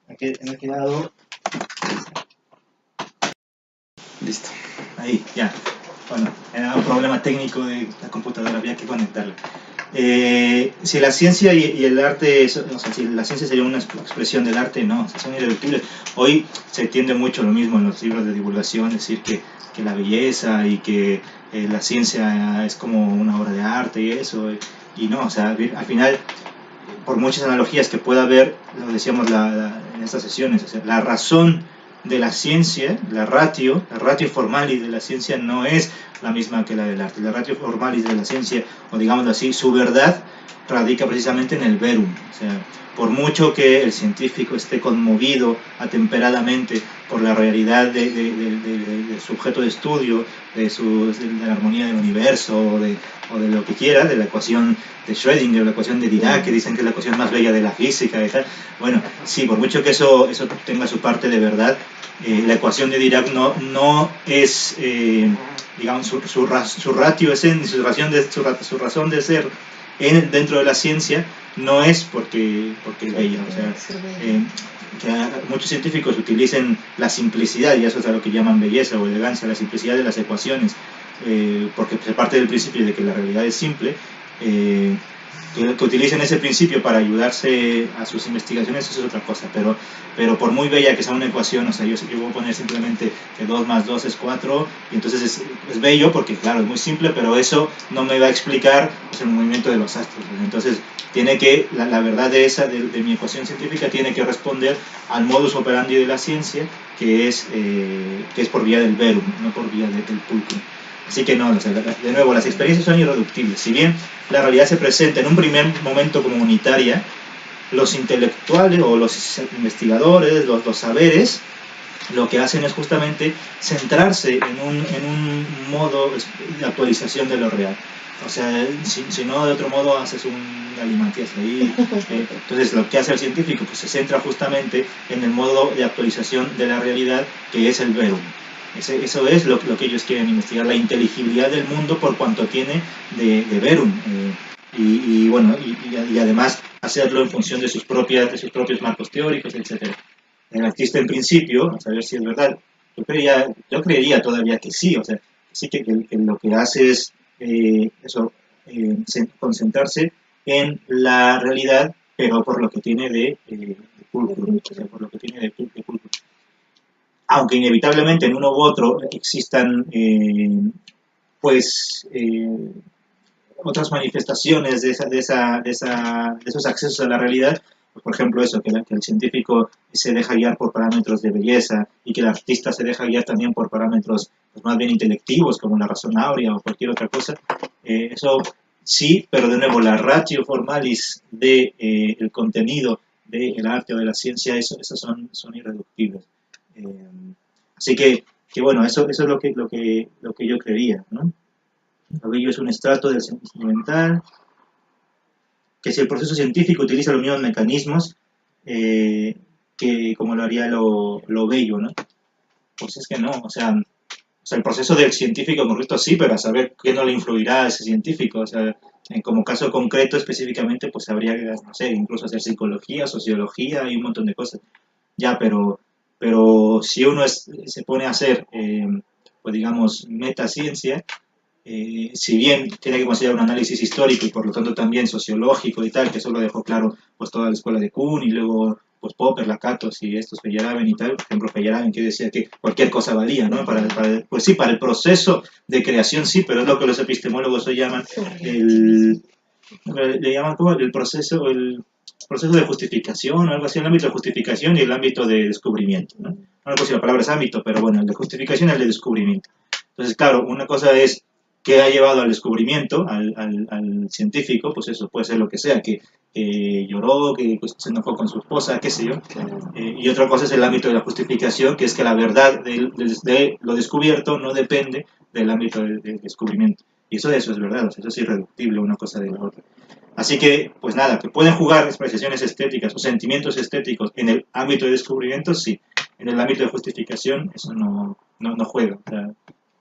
Aquí me he quedado... Listo. Ahí, ya. Bueno, era un problema técnico de la computadora, había que conectarla. Si la ciencia y el arte, o sea, si la ciencia sería una expresión del arte, no, son irreductibles. Hoy se entiende mucho lo mismo en los libros de divulgación, decir que la belleza y que la ciencia es como una obra de arte y eso, y no, o sea, al final, por muchas analogías que pueda haber, lo decíamos en estas sesiones, o sea, la razón de la ciencia, la ratio formalis de la ciencia no es la misma que la del arte. La ratio formalis de la ciencia, o digámoslo así, su verdad radica precisamente en el verum. O sea, por mucho que el científico esté conmovido atemperadamente por la realidad del sujeto de estudio, de la armonía del universo o de lo que quiera, de la ecuación de Schrödinger, o la ecuación de Dirac, que dicen que es la ecuación más bella de la física y tal. Bueno, sí, por mucho que eso tenga su parte de verdad, la ecuación de Dirac no es, digamos, su ratio, su razón de ser dentro de la ciencia no es porque es bella. O sea, que muchos científicos utilicen la simplicidad, y eso es a lo que llaman belleza o elegancia, la simplicidad de las ecuaciones, porque se parte del principio de que la realidad es simple, que utilicen ese principio para ayudarse a sus investigaciones, eso es otra cosa, pero por muy bella que sea una ecuación, o sea, yo voy a poner simplemente que 2 más 2 es 4, y entonces es bello porque, claro, es muy simple, pero eso no me va a explicar, pues, el movimiento de los astros. Entonces, tiene que, la verdad de mi ecuación científica tiene que responder al modus operandi de la ciencia, que es por vía del verum, no por vía del pulcrum. Así que no, o sea, de nuevo, las experiencias son irreductibles. Si bien la realidad se presenta en un primer momento como unitaria, los intelectuales o los investigadores, los saberes, lo que hacen es justamente centrarse en un modo de actualización de lo real. O sea, si no, de otro modo haces un galimatías ahí. Entonces, lo que hace el científico, pues se centra justamente en el modo de actualización de la realidad, que es el verum. Eso es lo que ellos quieren investigar, la inteligibilidad del mundo por cuanto tiene de verum. Y bueno, y además hacerlo en función de sus propios marcos teóricos, etc. El artista, en principio, a saber si es verdad, yo creería todavía que sí, o sea, sí que lo que hace es concentrarse en la realidad, pero por lo que tiene de pulcro, o sea, por lo que tiene de pulcro. Aunque inevitablemente en uno u otro existan otras manifestaciones de esos accesos a la realidad, pues, por ejemplo eso, que el científico se deja guiar por parámetros de belleza y que el artista se deja guiar también por parámetros, pues, más bien intelectivos, como la razón áurea o cualquier otra cosa, eso sí, pero de nuevo la ratio formalis del contenido del arte o de la ciencia, esas son irreductibles. Así que bueno, eso es lo que yo creía, ¿no? Lo bello es un estrato del sentimental, que si el proceso científico utiliza los mismos mecanismos que como lo haría lo bello, ¿no? Pues es que no, o sea, el proceso del científico concreto sí, pero a saber qué no le influirá a ese científico, o sea, como caso concreto específicamente, pues habría que, no sé, incluso hacer psicología, sociología y un montón de cosas. Ya, pero si uno se pone a hacer, pues digamos, metaciencia, si bien tiene que considerar un análisis histórico y por lo tanto también sociológico y tal, que eso lo dejó claro pues toda la escuela de Kuhn y luego pues Popper, Lakatos y estos Feyerabend y tal, por ejemplo Feyerabend que decía que cualquier cosa valía, ¿no? Pues sí, para el proceso de creación sí, pero es lo que los epistemólogos hoy llaman le llaman como el proceso de justificación o algo así, el ámbito de justificación y el ámbito de descubrimiento, ¿no? No recuerdo si la palabra es ámbito, pero bueno, el de justificación y el de descubrimiento. Entonces, claro, una cosa es qué ha llevado al descubrimiento, al científico, pues eso puede ser lo que sea, que lloró, que pues, se enojó con su esposa, qué sé yo. Y otra cosa es el ámbito de la justificación, que es que la verdad de lo descubierto no depende del ámbito del descubrimiento. Y eso es verdad, o sea, eso es irreductible una cosa de la otra. Así que, pues nada, que pueden jugar expresiones estéticas o sentimientos estéticos en el ámbito de descubrimiento, sí. En el ámbito de justificación, eso no juega. O sea,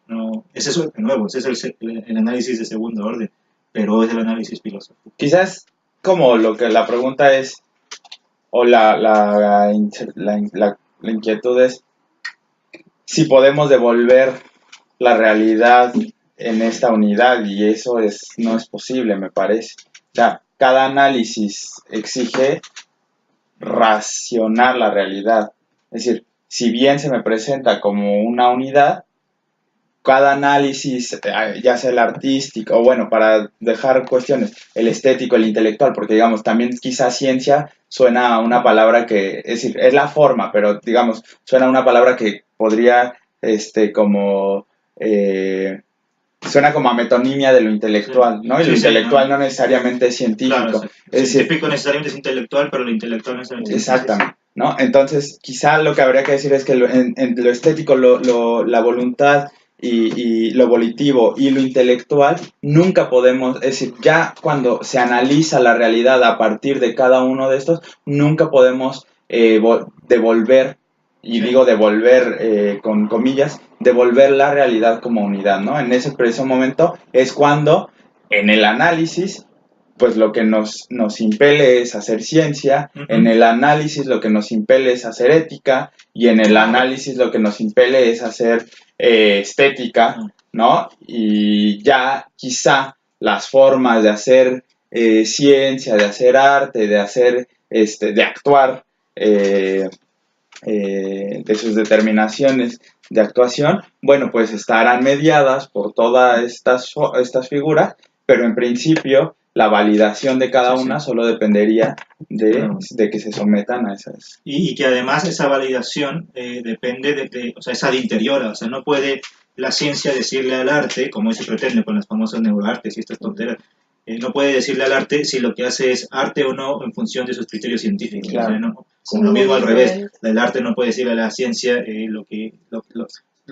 no, es eso, de nuevo, ese es el análisis de segundo orden, pero es el análisis filosófico. Quizás como lo que la pregunta es, o la inquietud es, si podemos devolver la realidad en esta unidad, y eso no es posible, me parece. O sea, cada análisis exige racionar la realidad. Es decir, si bien se me presenta como una unidad, cada análisis, ya sea el artístico, o bueno, para dejar cuestiones, el estético, el intelectual, porque digamos, también quizás ciencia suena a una palabra que, es decir, es la forma, pero digamos, suena a una palabra que podría, como... suena como a metonimia de lo intelectual, ¿no? Y lo intelectual no necesariamente es científico. Claro, el científico necesariamente es intelectual, pero lo intelectual no es científico. Exactamente, ¿no? Entonces, quizá lo que habría que decir es que en lo estético, la voluntad y lo volitivo y lo intelectual, nunca podemos, es decir, ya cuando se analiza la realidad a partir de cada uno de estos, nunca podemos devolver, y digo devolver con comillas, devolver la realidad como unidad, ¿no? En ese preciso momento es cuando en el análisis, pues lo que nos impele es hacer ciencia, en el análisis lo que nos impele es hacer ética, y en el análisis lo que nos impele es hacer estética, ¿no? Y ya quizá las formas de hacer ciencia, de hacer arte, de hacer, de actuar, de sus determinaciones de actuación, bueno, pues estarán mediadas por todas estas figuras, pero en principio la validación de cada una solo dependería de que se sometan a esas. Y que además esa validación depende o sea, es ad interior, o sea, no puede la ciencia decirle al arte, como se pretende con las famosas neuroartes y estas tonteras, no puede decirle al arte si lo que hace es arte o no en función de sus criterios científicos. Claro. O sea, no, como lo mismo al revés, el arte no puede decirle a la ciencia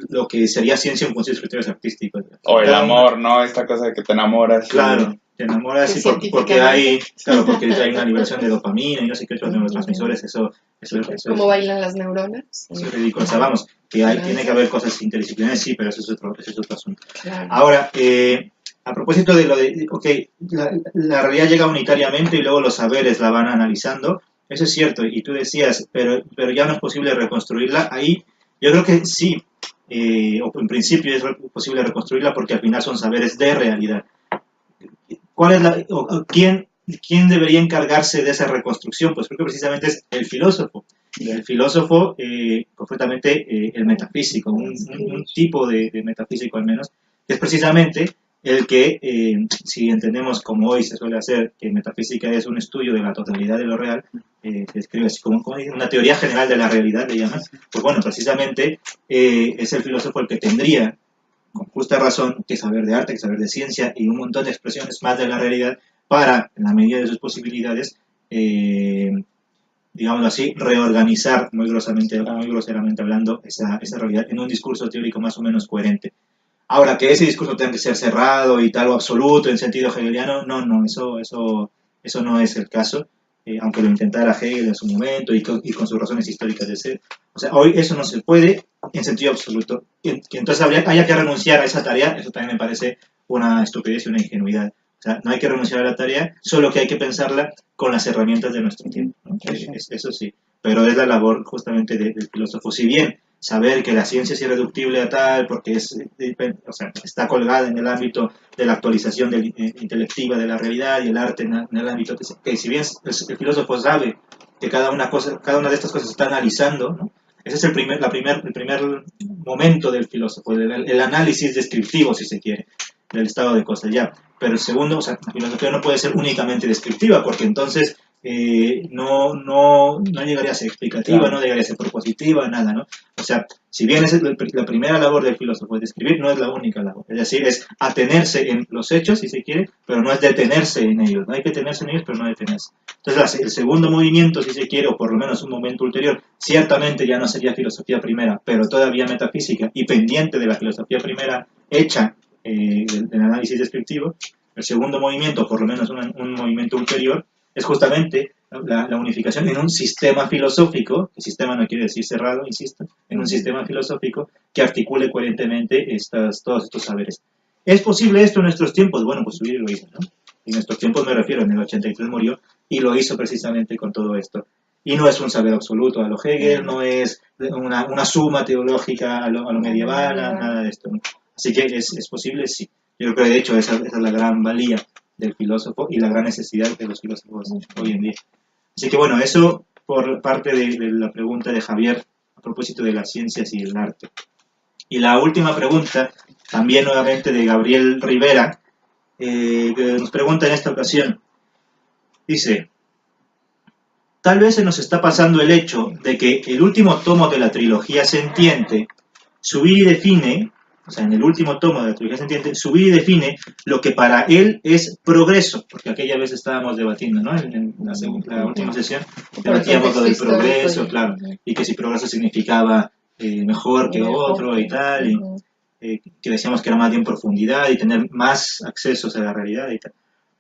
lo que sería ciencia en función de sus criterios artísticos. O el amor, ¿no? Esta cosa de que te enamoras. Claro, te enamoras porque hay una liberación de dopamina y no sé qué otros neurotransmisores, eso ¿Cómo bailan las neuronas? Eso es ridículo. O sea, vamos, que tiene que haber cosas interdisciplinarias, sí, pero eso es otro asunto. Claro. Ahora, a propósito de lo de, la realidad llega unitariamente y luego los saberes la van analizando, eso es cierto, y tú decías, pero ya no es posible reconstruirla. Ahí yo creo que sí, o en principio es posible reconstruirla porque al final son saberes de realidad. ¿Quién debería encargarse de esa reconstrucción? Pues creo que precisamente es el filósofo. El filósofo, concretamente el metafísico, un tipo de metafísico al menos, que es precisamente el que, si entendemos como hoy se suele hacer, que metafísica es un estudio de la totalidad de lo real, se escribe así como una teoría general de la realidad, le llaman, pues bueno, precisamente es el filósofo el que tendría, con justa razón, que saber de arte, que saber de ciencia y un montón de expresiones más de la realidad para, en la medida de sus posibilidades, digámoslo así, reorganizar muy groseramente hablando esa realidad en un discurso teórico más o menos coherente. Ahora, que ese discurso tenga que ser cerrado y tal o absoluto en sentido hegeliano, no, eso no es el caso, aunque lo intentara Hegel en su momento y con sus razones históricas de ser. O sea, hoy eso no se puede en sentido absoluto. Que entonces haya que renunciar a esa tarea, eso también me parece una estupidez y una ingenuidad. O sea, no hay que renunciar a la tarea, solo que hay que pensarla con las herramientas de nuestro tiempo, ¿no? Eso sí, pero es la labor justamente del filósofo. Si bien saber que la ciencia es irreductible a tal, porque está colgada en el ámbito de la actualización intelectiva de la realidad y el arte en el ámbito que si bien el filósofo sabe que cada una de estas cosas está analizando, ¿no? Ese es el primer momento del filósofo, el análisis descriptivo, si se quiere, del estado de cosas, ya. Pero el segundo, o sea, la filosofía no puede ser únicamente descriptiva, porque entonces no llegaría a ser explicativa, claro, no llegaría a ser propositiva, nada, ¿no? O sea, si bien es la primera labor del filósofo es describir, no es la única labor. Es decir, es atenerse en los hechos, si se quiere, pero no es detenerse en ellos. No hay que detenerse en ellos, pero no detenerse. Entonces, el segundo movimiento, si se quiere, o por lo menos un momento ulterior, ciertamente ya no sería filosofía primera, pero todavía metafísica y pendiente de la filosofía primera hecha del análisis descriptivo. El segundo movimiento, por lo menos un movimiento ulterior, es justamente la unificación en un sistema filosófico, el sistema no quiere decir cerrado, insisto, en un sistema filosófico que articule coherentemente todos estos saberes. ¿Es posible esto en nuestros tiempos? Bueno, pues Zubiri lo hizo, ¿no? En nuestros tiempos me refiero, en el 83 murió, y lo hizo precisamente con todo esto. Y no es un saber absoluto a lo Hegel, no es una suma teológica a lo medieval, nada de esto, ¿no? Así que es posible, sí. Yo creo que de hecho esa es la gran valía del filósofo y la gran necesidad de los filósofos hoy en día. Así que bueno, eso por parte de la pregunta de Javier a propósito de las ciencias y el arte. Y la última pregunta, también nuevamente de Gabriel Rivera, que nos pregunta en esta ocasión, dice: tal vez se nos está pasando el hecho de que el último tomo de la trilogía Sentiente, Zubiri define, o sea, en el último tomo de la trilogía Sentiente, Zubiri define lo que para él es progreso, porque aquella vez estábamos debatiendo, ¿no? En la última sesión debatíamos lo del progreso, claro, y que si progreso significaba mejor que otro y tal, y que decíamos que era más bien profundidad y tener más accesos a la realidad y tal.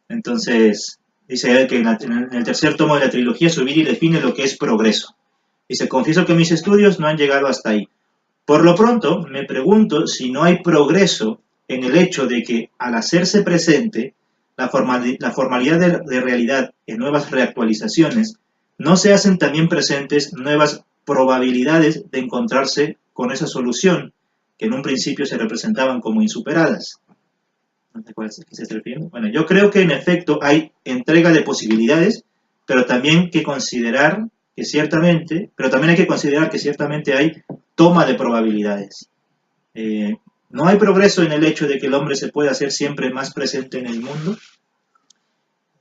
Entonces, dice él que en el tercer tomo de la trilogía Zubiri define lo que es progreso. Dice: confieso que mis estudios no han llegado hasta ahí. Por lo pronto, me pregunto si no hay progreso en el hecho de que, al hacerse presente la formalidad de realidad en nuevas reactualizaciones, no se hacen también presentes nuevas probabilidades de encontrarse con esa solución que en un principio se representaban como insuperadas. No sé cuál es que se está refiriendo. Bueno, yo creo que en efecto hay entrega de posibilidades, pero también hay que considerar que ciertamente hay toma de probabilidades. No hay progreso en el hecho de que el hombre se pueda hacer siempre más presente en el mundo.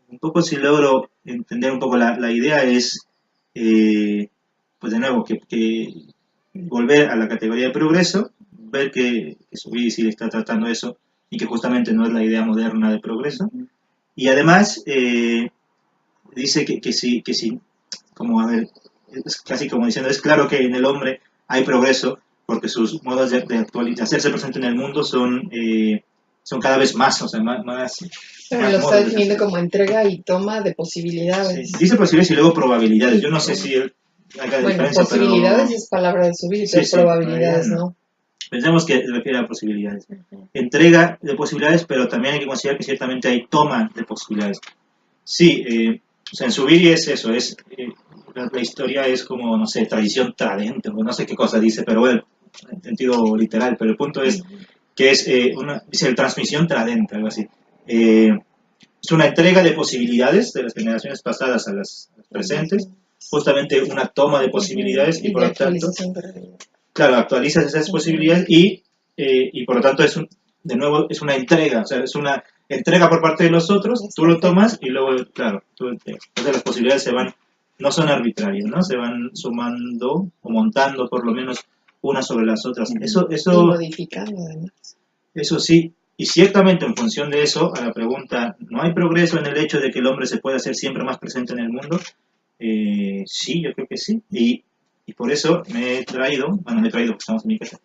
Un poco, si logro entender un poco la idea, es, pues de nuevo, que volver a la categoría de progreso, ver que Zubiri sí está tratando eso y que justamente no es la idea moderna de progreso. Y además dice que sí, como a ver, es casi como diciendo, es claro que en el hombre hay progreso porque sus modos de hacerse presente en el mundo son cada vez más, o sea, más pero lo está definiendo como entrega y toma de posibilidades. Sí. Dice posibilidades y luego probabilidades. Yo no sé si hay diferencia, posibilidades pero es palabra de Zubiri, pero sí, probabilidades no. Pensemos que se refiere a posibilidades. Entrega de posibilidades, pero también hay que considerar que ciertamente hay toma de posibilidades. Sí, o sea, en Zubiri es eso, la historia es como, no sé, tradición tradente, no sé qué cosa dice, pero bueno, en sentido literal, pero el punto es que es dice transmisión tradente, algo así. Es una entrega de posibilidades de las generaciones pasadas a las presentes, justamente una toma de posibilidades y por lo tanto, claro, actualizas esas posibilidades y por lo tanto de nuevo es una entrega, o sea, es una entrega por parte de los otros, tú lo tomas y luego, claro, tú entregas. Entonces las posibilidades no son arbitrarias, ¿no? Se van sumando o montando por lo menos unas sobre las otras. Eso y modificando además. Eso sí, y ciertamente en función de eso, a la pregunta, ¿no hay progreso en el hecho de que el hombre se pueda hacer siempre más presente en el mundo? Sí, yo creo que sí. Y por eso me he traído, porque estamos en mi casa,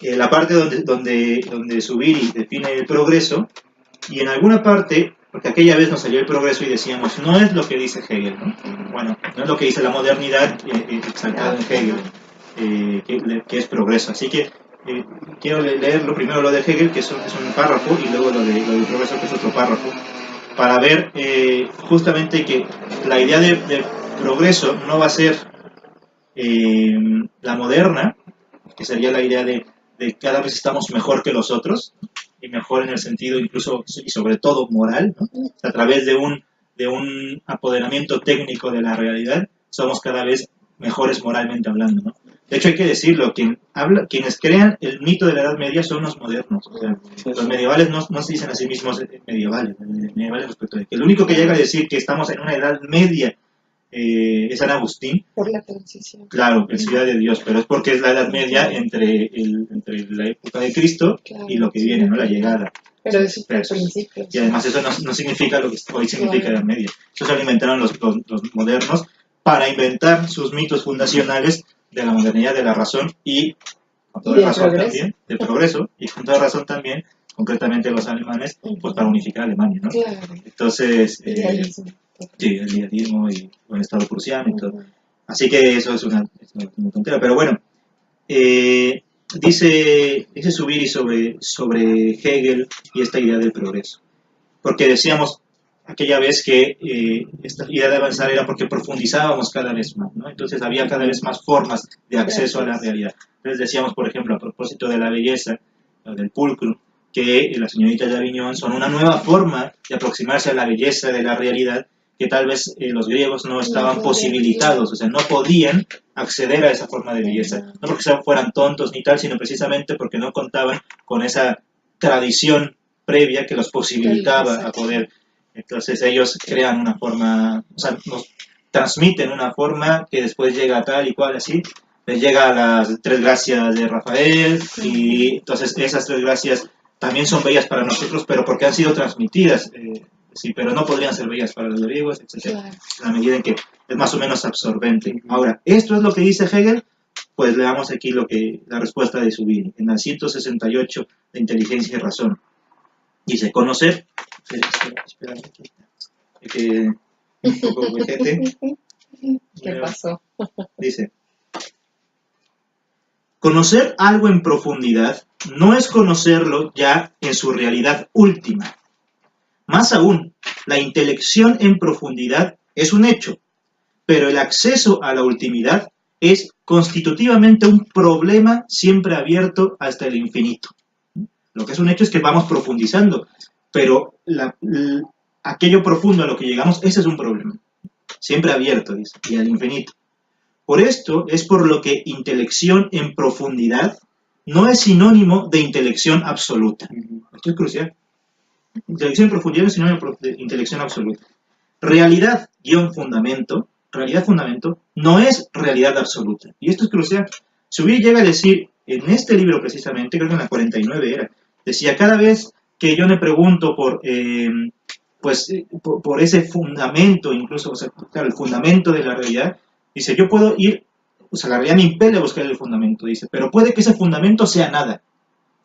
la parte donde Zubiri define el progreso, y en alguna parte, porque aquella vez nos salió el progreso y decíamos, no es lo que dice Hegel, ¿no? Bueno, no es lo que dice la modernidad exaltada en Hegel, que es progreso. Así que quiero leer primero lo de Hegel, que es un párrafo, y luego lo del progreso, que es otro párrafo, para ver justamente que la idea de progreso no va a ser la moderna, que sería la idea de cada vez estamos mejor que los otros, y mejor en el sentido incluso y sobre todo moral, ¿no? A través de de un apoderamiento técnico de la realidad, somos cada vez mejores moralmente hablando, ¿no? De hecho, hay que decirlo, quienes crean el mito de la Edad Media son los modernos. O sea, los medievales no se dicen a sí mismos medievales respecto de que el único que llega a decir que estamos en una Edad Media es San Agustín. Por la transición. Claro, en Ciudad de Dios, pero es porque es la Edad Media entre la época de Cristo y lo que viene, ¿no? La llegada. Pero es el principio. Y además eso no significa lo que hoy significa Edad Media. Eso se lo inventaron los modernos para inventar sus mitos fundacionales de la modernidad, de la razón y con toda razón también, del progreso, y con toda razón también, concretamente los alemanes, pues para unificar a Alemania, ¿no? Claro. Entonces, sí, el idealismo y el Estado prusiano y todo. Así que eso es una tontera. Pero bueno, dice Zubiri sobre Hegel y esta idea del progreso. Porque decíamos aquella vez que esta idea de avanzar era porque profundizábamos cada vez más, ¿no? Entonces había cada vez más formas de acceso a la realidad. Entonces decíamos, por ejemplo, a propósito de la belleza, del pulcrum, que las señoritas de Aviñón son una nueva forma de aproximarse a la belleza de la realidad que tal vez los griegos no estaban posibilitados, o sea, no podían acceder a esa forma de belleza, no porque fueran tontos ni tal, sino precisamente porque no contaban con esa tradición previa que los posibilitaba a poder. Entonces ellos crean una forma, o sea, nos transmiten una forma que después llega a tal y cual, así, les llega a las 3 gracias de Rafael, y entonces esas 3 gracias también son bellas para nosotros, pero porque han sido transmitidas, sí, pero no podrían ser bellas para los griegos, etc. Claro. En la medida en que es más o menos absorbente. Ahora, ¿esto es lo que dice Hegel? Pues leamos aquí la respuesta de Zubiri, en el 168 de Inteligencia y Razón. Dice, conocer... Espera, que un poco vejete. ¿Qué pasó? Dice, conocer algo en profundidad no es conocerlo ya en su realidad última. Más aún, la intelección en profundidad es un hecho, pero el acceso a la ultimidad es constitutivamente un problema siempre abierto hasta el infinito. Lo que es un hecho es que vamos profundizando, pero aquello profundo a lo que llegamos, ese es un problema, siempre abierto, dice, y al infinito. Por esto es por lo que intelección en profundidad no es sinónimo de intelección absoluta. Esto es crucial. Intelección en profundidad es sinónimo de intelección absoluta. Realidad-fundamento no es realidad absoluta. Y esto es crucial. Zubiri llega a decir, en este libro precisamente, creo que en la 49 era, decía, cada vez que yo me pregunto por ese fundamento, incluso, o sea, claro, el fundamento de la realidad, dice, yo puedo ir, o sea, la realidad me impele a buscar el fundamento, dice, pero puede que ese fundamento sea nada.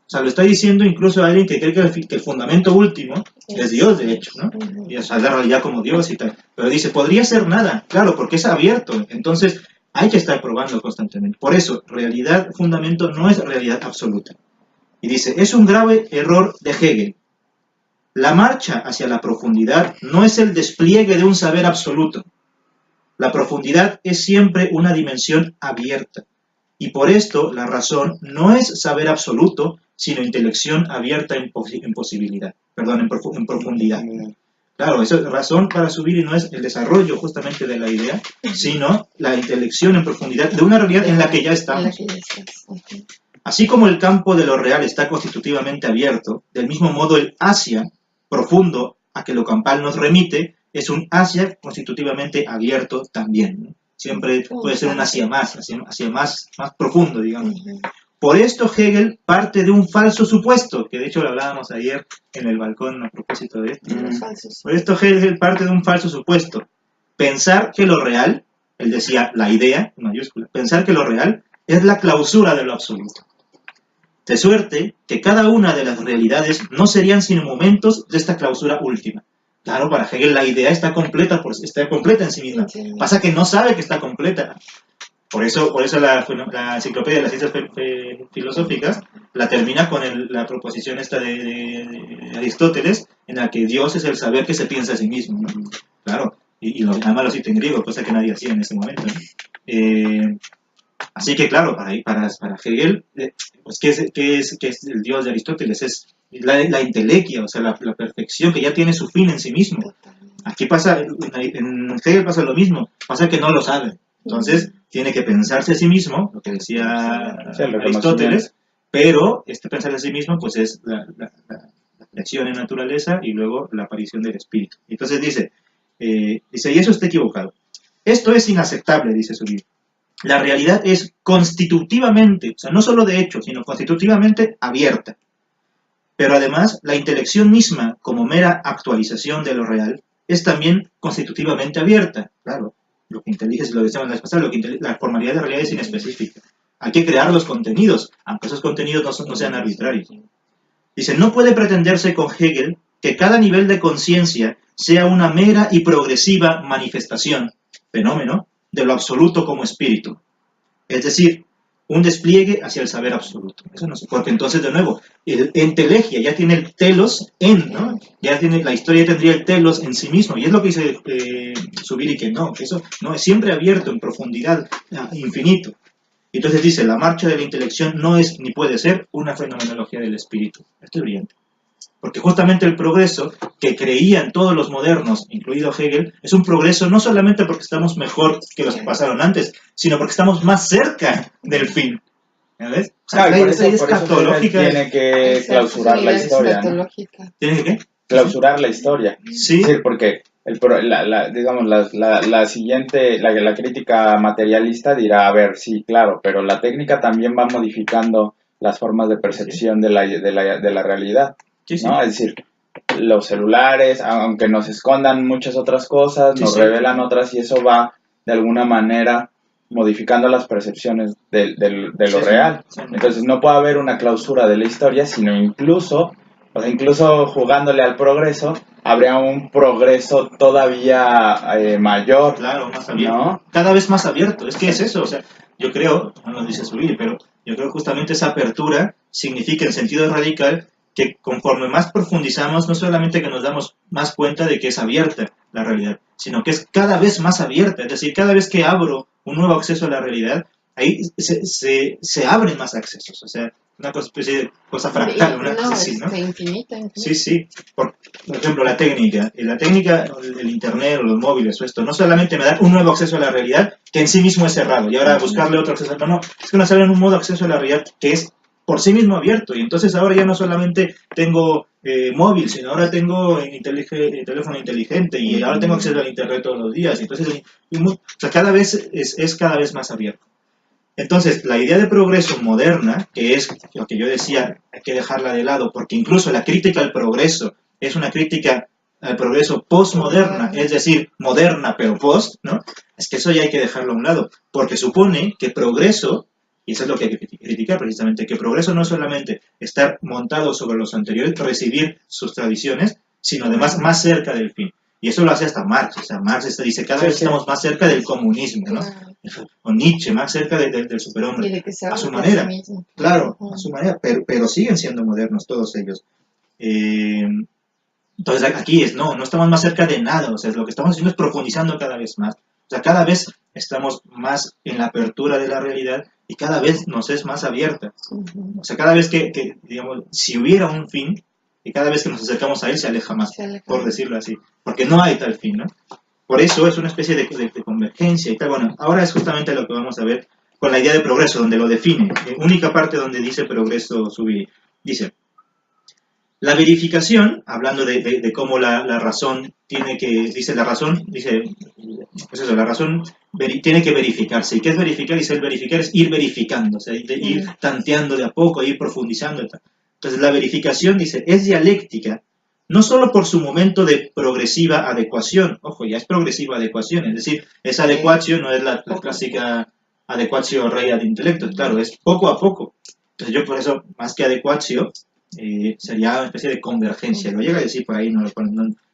O sea, lo está diciendo incluso a alguien que cree que el fundamento último es Dios, de hecho, ¿no? Y, o sea, la realidad como Dios y tal. Pero dice, podría ser nada, claro, porque es abierto. Entonces, hay que estar probando constantemente. Por eso, realidad, fundamento, no es realidad absoluta. Y dice, es un grave error de Hegel. La marcha hacia la profundidad no es el despliegue de un saber absoluto. La profundidad es siempre una dimensión abierta. Y por esto, la razón no es saber absoluto, sino intelección abierta en posibilidad. Perdón, en profundidad. Claro, esa razón para Zubiri no es el desarrollo justamente de la idea, sino la intelección en profundidad de una realidad en la que ya estamos. Así como el campo de lo real está constitutivamente abierto, del mismo modo el Asia profundo a que lo campal nos remite es un Asia constitutivamente abierto también, ¿no? Siempre puede ser un Asia más profundo, digamos. Por esto Hegel parte de un falso supuesto, que de hecho lo hablábamos ayer en el balcón a propósito de esto. Por esto Hegel parte de un falso supuesto. Pensar que lo real, él decía la idea, en mayúscula, pensar que lo real es la clausura de lo absoluto. De suerte que cada una de las realidades no serían sino momentos de esta clausura última. Claro, para Hegel la idea está completa en sí misma. Pasa que no sabe que está completa. Por eso la enciclopedia de las ciencias filosóficas la termina con la proposición esta de Aristóteles, en la que Dios es el saber que se piensa a sí mismo, ¿no? Claro, y además lo cita en griego, cosa que nadie hacía en ese momento, ¿no? Así que claro, para Hegel, pues ¿qué es el Dios de Aristóteles? Es la intelequia, o sea, la perfección que ya tiene su fin en sí mismo. Aquí pasa, en Hegel pasa lo mismo, pasa que no lo sabe. Entonces, tiene que pensarse a sí mismo, lo que decía Aristóteles, pero este pensarse a sí mismo, pues es la creación en naturaleza y luego la aparición del espíritu. Entonces dice, y eso está equivocado. Esto es inaceptable, dice Zubiri. La realidad es constitutivamente, o sea, no solo de hecho, sino constitutivamente abierta. Pero además, la intelección misma, como mera actualización de lo real, es también constitutivamente abierta. Claro, lo que intelige, lo decíamos la vez pasada, la formalidad de realidad es inespecífica. Hay que crear los contenidos, aunque esos contenidos no sean arbitrarios. Dice, no puede pretenderse con Hegel que cada nivel de conciencia sea una mera y progresiva manifestación, fenómeno, de lo absoluto como espíritu. Es decir, un despliegue hacia el saber absoluto. Eso no sé, porque entonces, de nuevo, el entelegia ya tiene el telos ¿no? Ya tiene, la historia tendría el telos en sí mismo. Y es lo que dice Zubiri, que eso no es siempre abierto en profundidad, infinito. Entonces dice, la marcha de la intelección no es ni puede ser una fenomenología del espíritu. Esto es brillante. Porque justamente el progreso que creían todos los modernos, incluido Hegel, es un progreso no solamente porque estamos mejor que los que pasaron antes, sino porque estamos más cerca del fin. ¿Ves? O sea, por eso tiene que clausurar la historia, ¿no? ¿Tiene que qué? Clausurar la historia. Sí. Es decir, porque digamos, la siguiente, la crítica materialista dirá, a ver, sí, claro, pero la técnica también va modificando las formas de percepción de la realidad. Sí, sí. ¿No? Es decir, los celulares, aunque nos escondan muchas otras cosas, nos revelan otras y eso va de alguna manera modificando las percepciones de lo real. Entonces no puede haber una clausura de la historia, sino incluso jugándole al progreso, habría un progreso todavía mayor. Claro, más abierto. ¿No? Cada vez más abierto, es que es eso, o sea, yo creo, no lo dice Zubiri, pero yo creo que justamente esa apertura significa en sentido radical que conforme más profundizamos, no solamente que nos damos más cuenta de que es abierta la realidad, sino que es cada vez más abierta. Es decir, cada vez que abro un nuevo acceso a la realidad, ahí se abren más accesos. O sea, una especie de cosa fractal, una cosa así, ¿no? Infinita. Sí, sí. Por ejemplo, la técnica, el internet o los móviles o esto, no solamente me da un nuevo acceso a la realidad, que en sí mismo es cerrado, y ahora buscarle otro acceso, no, es que nos abren un modo acceso a la realidad que es por sí mismo abierto, y entonces ahora ya no solamente tengo móvil, sino ahora tengo teléfono inteligente, y ahora tengo acceso al internet todos los días, entonces o sea, cada vez es cada vez más abierto. Entonces, la idea de progreso moderna, que es lo que yo decía, hay que dejarla de lado, porque incluso la crítica al progreso es una crítica al progreso postmoderna, es decir, moderna pero post, ¿no? Es que eso ya hay que dejarlo a un lado, porque supone que progreso, y eso es lo que hay que criticar precisamente, que progreso no es solamente estar montado sobre los anteriores, recibir sus tradiciones, sino además más cerca del fin. Y eso lo hace hasta Marx, o sea, Marx dice, cada vez estamos más cerca del comunismo, ¿no? O Nietzsche, más cerca del superhombre, de a su manera, claro, a su manera, pero siguen siendo modernos todos ellos. Entonces aquí no estamos más cerca de nada, o sea, lo que estamos haciendo es profundizando cada vez más. O sea, cada vez estamos más en la apertura de la realidad y cada vez nos es más abierta. O sea, cada vez que digamos, si hubiera un fin, y cada vez que nos acercamos a él se aleja más, por decirlo así, porque no hay tal fin, ¿no? Por eso es una especie de convergencia y tal. Bueno, ahora es justamente lo que vamos a ver con la idea de progreso, donde lo define. Única parte donde dice progreso Zubiri. Dice, la verificación, hablando de cómo la razón tiene que, dice, la razón tiene que verificarse. ¿Y qué es verificar? Dice, el verificar es ir verificando, o sea, ir tanteando de a poco, ir profundizando. Entonces, la verificación, dice, es dialéctica, no solo por su momento de progresiva adecuación, ojo, ya es progresiva adecuación, es decir, esa adecuación no es la clásica adecuatio rei ad intellecto, claro, es poco a poco. Entonces yo por eso, más que adecuatio, sería una especie de convergencia, lo llega a decir por ahí, no,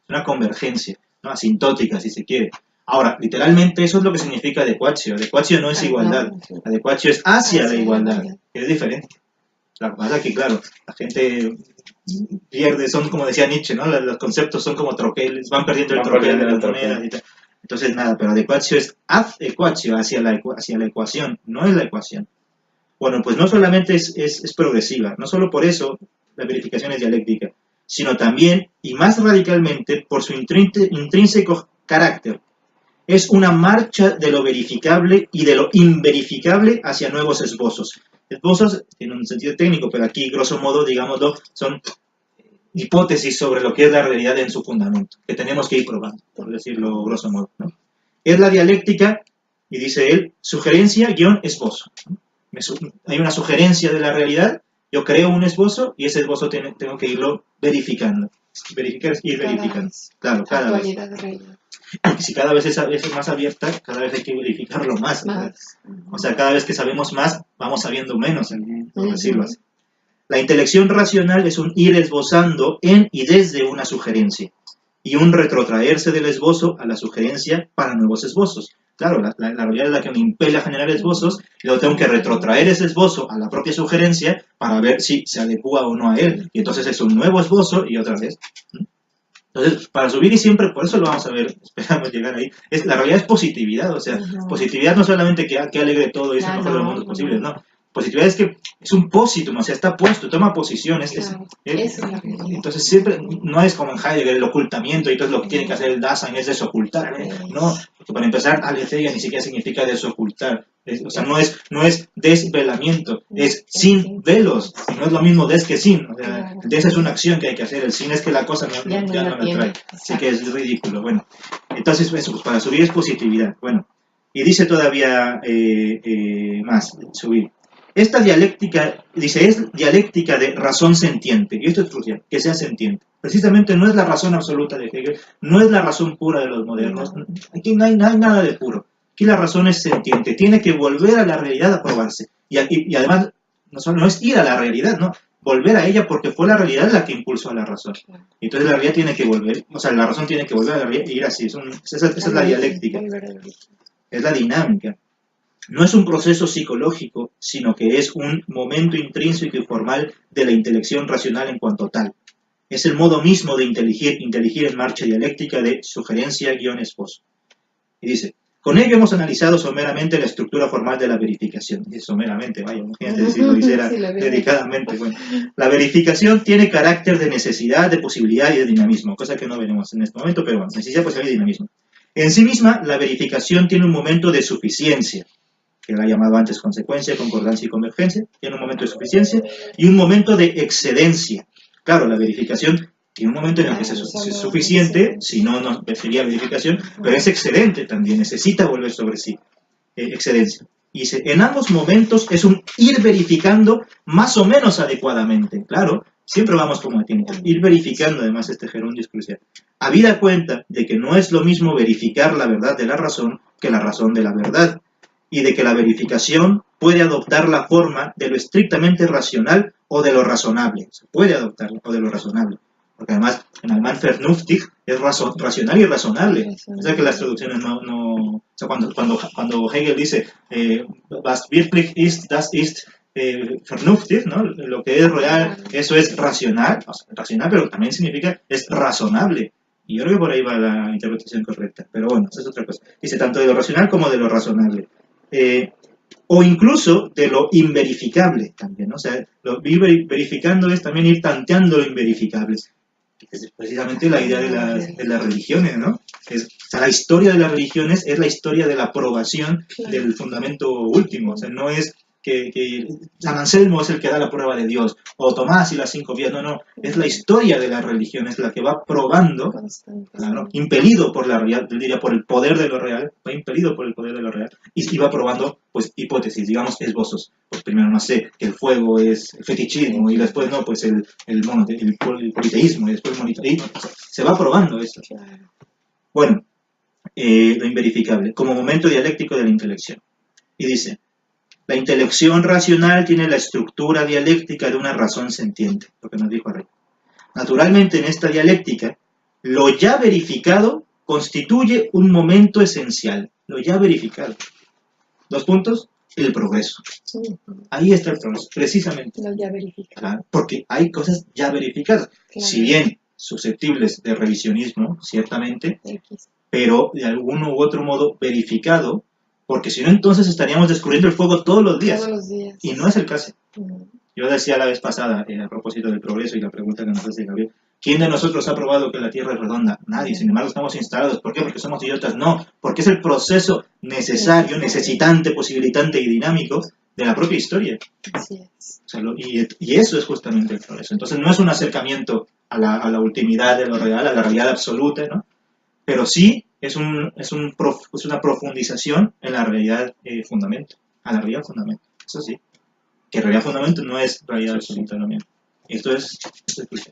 una convergencia, ¿no? Asintótica, si se quiere. Ahora, literalmente eso es lo que significa adecuatio. Adecuatio no es igualdad, adecuatio es hacia la igualdad, que es diferente. Lo que pasa es que, claro, la gente pierde, son como decía Nietzsche, ¿no? Los conceptos son como troqueles, van perdiendo el troquel de las monedas y tal. Entonces, nada, pero adecuatio es adecuatio, hacia la ecuación, no es la ecuación. Bueno, pues no solamente es progresiva, no solo por eso la verificación es dialéctica, sino también, y más radicalmente, por su intrínseco carácter. Es una marcha de lo verificable y de lo inverificable hacia nuevos esbozos. Esbozos tienen un sentido técnico, pero aquí, grosso modo, digámoslo, son hipótesis sobre lo que es la realidad en su fundamento, que tenemos que ir probando, por decirlo grosso modo, ¿no? Es la dialéctica, y dice él, sugerencia-esbozo. Hay una sugerencia de la realidad, yo creo un esbozo, y ese esbozo tengo que irlo verificando. Verificar es ir verificando. Claro, cada vez. Y si cada vez es más abierta, cada vez hay que verificarlo más. O sea, cada vez que sabemos más, vamos sabiendo menos, por decirlo así. La intelección racional es un ir esbozando en y desde una sugerencia, y un retrotraerse del esbozo a la sugerencia para nuevos esbozos. Claro, la realidad es la que me impele a generar esbozos, y luego tengo que retrotraer ese esbozo a la propia sugerencia para ver si se adecua o no a él. Y entonces es un nuevo esbozo y otra vez. Entonces, para subir y siempre, por eso lo vamos a ver, esperamos llegar ahí, la realidad es positividad, o sea, positividad no solamente que alegre todo y es el mejor de los mundos posibles, no. Positividad es que es un pósitum, o sea, está puesto, toma posiciones. Entonces siempre, no es como en Heidegger el ocultamiento, y entonces lo que tiene que hacer el Dasein es desocultar, no, porque para empezar, aletheia ni siquiera significa desocultar, o sea, no es desvelamiento, es sin velos, y no es lo mismo des que sin, o sea, el des es una acción que hay que hacer, el sin es que la cosa ya no la trae, así que es ridículo, bueno, entonces eso, pues para subir es positividad, bueno, y dice todavía más, subir. Esta dialéctica, dice, es dialéctica de razón sentiente, y esto es crucial, que sea sentiente. Precisamente no es la razón absoluta de Hegel, no es la razón pura de los modernos, aquí no hay nada de puro. Aquí la razón es sentiente, tiene que volver a la realidad a probarse. Y además, no es ir a la realidad, no, volver a ella porque fue la realidad la que impulsó a la razón. Y entonces la realidad tiene que volver, o sea, la razón tiene que volver a la realidad y ir así, esa es la dialéctica, es la dinámica. No es un proceso psicológico, sino que es un momento intrínseco y formal de la intelección racional en cuanto tal. Es el modo mismo de inteligir en marcha dialéctica de sugerencia-esbozo. Y dice, con ello hemos analizado someramente la estructura formal de la verificación. Dice someramente, vaya, imagínate si lo hiciera dedicadamente. Bueno, la verificación tiene carácter de necesidad, de posibilidad y de dinamismo, cosa que no veremos en este momento, pero bueno, necesidad, posibilidad y dinamismo. En sí misma, la verificación tiene un momento de suficiencia, que la ha llamado antes consecuencia, concordancia y convergencia, tiene un momento de suficiencia y un momento de excedencia. Claro, la verificación tiene un momento en el que es suficiente, si no, no sería verificación, pero es excedente también, necesita volver sobre sí, excedencia. Y en ambos momentos es un ir verificando más o menos adecuadamente, claro, siempre vamos como tiene que ir verificando, además este gerundio es crucial. Habida cuenta de que no es lo mismo verificar la verdad de la razón que la razón de la verdad, y de que la verificación puede adoptar la forma de lo estrictamente racional o de lo razonable. Se puede adoptar o de lo razonable. Porque además, en alemán, vernünftig es racional y razonable. O sea que las traducciones no o sea, cuando Hegel dice, was wirklich ist, das ist vernünftig, ¿no? Lo que es real, eso es racional, o sea, racional, pero también significa, es razonable. Y yo creo que por ahí va la interpretación correcta. Pero bueno, eso es otra cosa. Dice tanto de lo racional como de lo razonable. O incluso de lo inverificable también, ¿no? O sea, lo ir verificando es también ir tanteando lo inverificable. Es precisamente la idea de las religiones, ¿no? O sea, la historia de las religiones es la historia de la aprobación del fundamento último. O sea, no es que San Anselmo es el que da la prueba de Dios, o Tomás y las 5 vías, no, es la historia de la religión, es la que va probando, claro, impelido por la realidad, yo diría por el poder de lo real, va impelido por el poder de lo real, y va probando, pues, hipótesis, digamos, esbozos. Pues primero, no sé, que el fuego es el fetichismo, y después, no, pues el politeísmo, y después el monitorismo, se va probando esto. Bueno, lo inverificable, como momento dialéctico de la intelección. Y dice, la intelección racional tiene la estructura dialéctica de una razón sentiente, lo que nos dijo arriba. Naturalmente, en esta dialéctica, lo ya verificado constituye un momento esencial. Lo ya verificado. 2 puntos, el progreso. Ahí está el progreso, precisamente. Lo ya verificado. Claro, porque hay cosas ya verificadas. Claro. Si bien susceptibles de revisionismo, ciertamente, pero de algún u otro modo verificado, porque si no, entonces estaríamos descubriendo el fuego todos los días. Todos los días. Y no es el caso. Yo decía la vez pasada, a propósito del progreso y la pregunta que nos hace Gabriel, ¿Quién de nosotros ha probado que la Tierra es redonda? Nadie. Sin embargo, estamos instalados. ¿Por qué? Porque somos idiotas. No, porque es el proceso necesario, necesitante, posibilitante y dinámico de la propia historia. Así es. O sea, y eso es justamente el progreso. Entonces, no es un acercamiento a la ultimidad de lo real, a la realidad absoluta, ¿no? Pero sí es una profundización en la realidad fundamento, a la realidad fundamento. Eso sí, que realidad fundamento no es realidad absoluta también.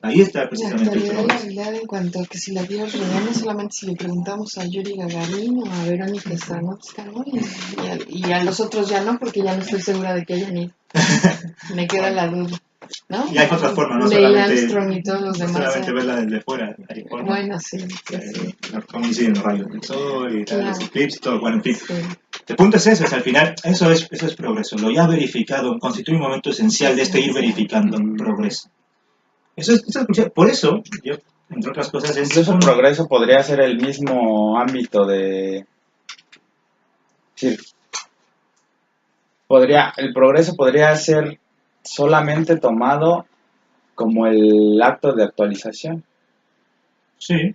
Ahí está precisamente el La progreso. realidad en cuanto a que si la vida es real, no solamente si le preguntamos a Yuri Gagarin o a Verónica Stranovska, ¿no? Y a los otros ya no, porque ya no estoy segura de que hayan ido. Me queda la duda, ¿no? Y hay otra forma, no Neil solamente, Armstrong y todos los no demás. solamente verla desde fuera. Hay formas, bueno, sí. cómo inciden los rayos del sol y tal, Claro. los eclipses, todo. Bueno, en fin. Sí. El punto es ese, al final, eso es progreso. Lo ya verificado constituye un momento esencial de este ir verificando progreso. Por eso, yo, entre otras cosas, incluso el progreso podría ser el mismo ámbito de... Sí, el progreso podría ser solamente tomado como el acto de actualización. Sí.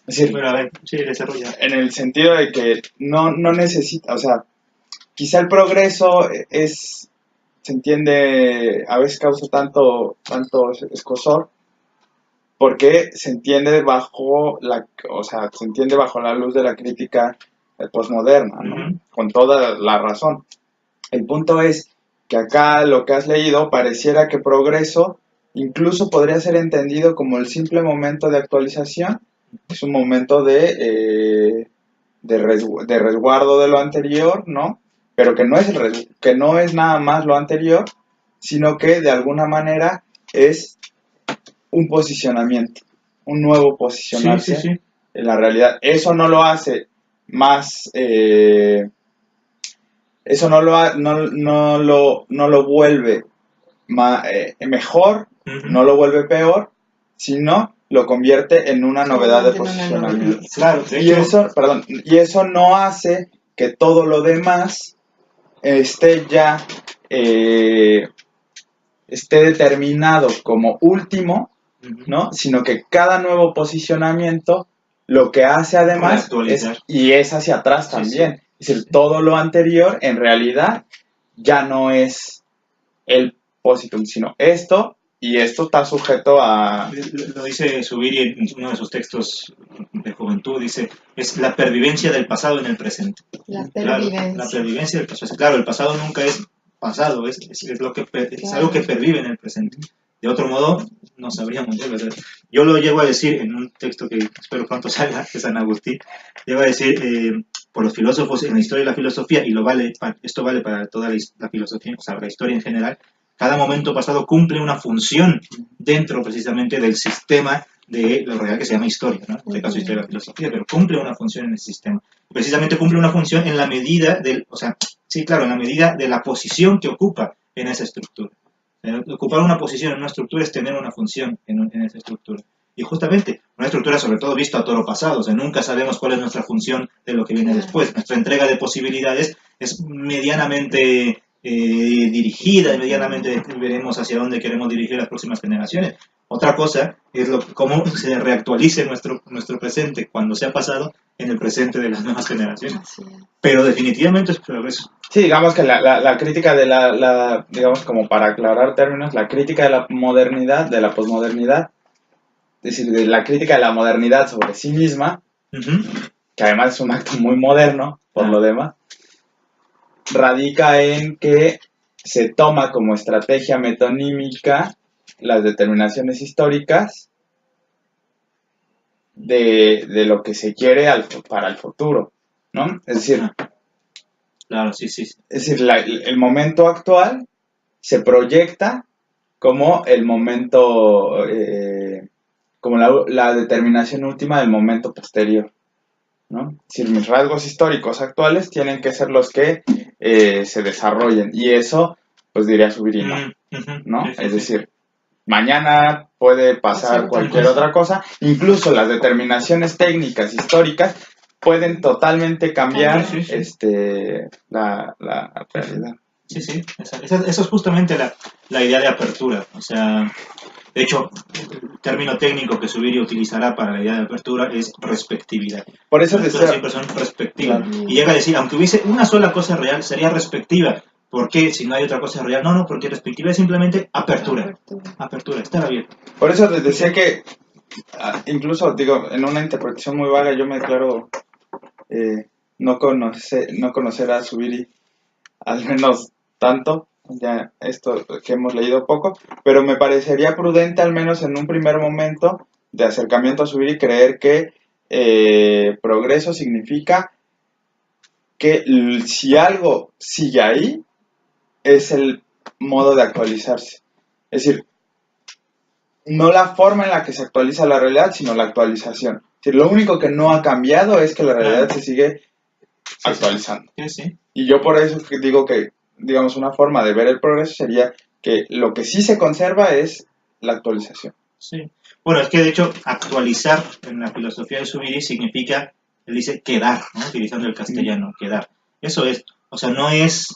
Es decir, pero a ver, sí, desarrolla. En el sentido de que no necesita, o sea, quizá el progreso se entiende, a veces causa tanto escozor, porque se entiende bajo la luz de la crítica postmoderna, ¿no? Con toda la razón. El punto es que acá lo que has leído pareciera que progreso incluso podría ser entendido como el simple momento de actualización. Es un momento de resguardo de lo anterior, ¿no? Pero que no es nada más lo anterior, sino que de alguna manera es un posicionamiento, un nuevo posicionarse en la realidad. Eso no lo hace más, eso no lo vuelve mejor, no lo vuelve peor, sino lo convierte en una novedad de posicionamiento. Claro, y eso no hace que todo lo demás esté determinado como último, ¿no? Sino que cada nuevo posicionamiento lo que hace además es hacia atrás también. Es decir, todo lo anterior en realidad ya no es el positum, sino esto, y esto está sujeto a... Lo dice Zubiri en uno de sus textos de juventud, dice, es la pervivencia del pasado en el presente. La pervivencia. Claro, la pervivencia del pasado. Claro, el pasado nunca es pasado, es algo que pervive en el presente. De otro modo, no sabríamos. Yo lo llego a decir en un texto que espero pronto salga, que es San Agustín, llego a decir, por los filósofos en la historia de la filosofía, y esto vale para toda la filosofía, o sea, la historia en general, cada momento pasado cumple una función dentro precisamente del sistema de lo real que se llama historia, ¿no? En este caso historia de la filosofía, pero cumple una función en el sistema. Precisamente cumple una función en la medida en la medida de la posición que ocupa en esa estructura. Ocupar una posición en una estructura es tener una función en esa estructura. Y justamente, una estructura sobre todo vista a toro pasado, o sea, nunca sabemos cuál es nuestra función de lo que viene después. Nuestra entrega de posibilidades es medianamente dirigida, y medianamente veremos hacia dónde queremos dirigir las próximas generaciones. Otra cosa es cómo se reactualice nuestro presente cuando sea pasado en el presente de las nuevas generaciones. Pero definitivamente es progreso. Sí, digamos que la crítica de digamos como para aclarar términos, la crítica de la modernidad, de la posmodernidad, es decir, de la crítica de la modernidad sobre sí misma, que además es un acto muy moderno, por lo demás, radica en que se toma como estrategia metonímica las determinaciones históricas de lo que se quiere para el futuro, ¿no? Es decir, claro, sí. Es decir, el momento actual se proyecta como el momento, como la determinación última del momento posterior, ¿no? Es decir, mis rasgos históricos actuales tienen que ser los que se desarrollen, y eso, pues diría Zubiri, ¿no? Sí, es decir, mañana puede pasar cualquier otra cosa, incluso las determinaciones técnicas históricas pueden totalmente cambiar la realidad. Sí, eso es justamente la idea de apertura. O sea, de hecho, término técnico que Zubiri utilizará para la idea de apertura es respectividad. Por eso las cosas siempre son respectivas. Y llega a decir, aunque hubiese una sola cosa real, sería respectiva. ¿Por qué? Si no hay otra cosa real. No, porque respectiva es simplemente apertura. Apertura, estar abierto. Por eso les decía que, incluso, digo, en una interpretación muy vaga, yo me declaro no conocer a Zubiri, al menos tanto, ya esto que hemos leído poco, pero me parecería prudente, al menos en un primer momento de acercamiento a Zubiri, creer que progreso significa que si algo sigue ahí, es el modo de actualizarse. Es decir, no la forma en la que se actualiza la realidad, sino la actualización. Es decir, lo único que no ha cambiado es que la realidad se sigue actualizando. Sí. Y yo por eso digo que, digamos, una forma de ver el progreso sería que lo que sí se conserva es la actualización. Sí. Bueno, es que de hecho actualizar en la filosofía de Zubiri significa, él dice quedar, ¿no? Utilizando el castellano, quedar. Eso es, o sea, no es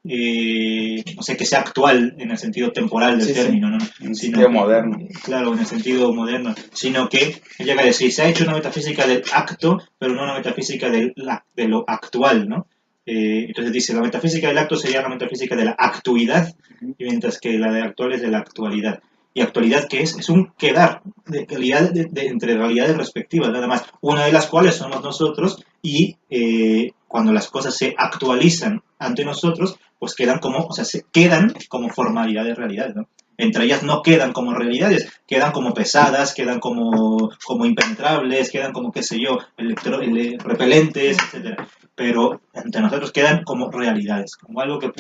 que sea actual en el sentido temporal del término, ¿no? En el sentido moderno. Claro, en el sentido moderno, sino que llega a decir, se ha hecho una metafísica del acto, pero no una metafísica de lo actual, ¿no? Entonces dice, la metafísica del acto sería la metafísica de la actuidad, y mientras que la de actual es de la actualidad. ¿Y actualidad qué es? Es un quedar de calidad entre realidades respectivas, nada más, una de las cuales somos nosotros, y cuando las cosas se actualizan ante nosotros, pues quedan como formalidades realidades, ¿no? Entre ellas no quedan como realidades, quedan como pesadas, quedan como impenetrables, quedan como, qué sé yo, repelentes, etcétera. Pero entre nosotros quedan como realidades, como algo que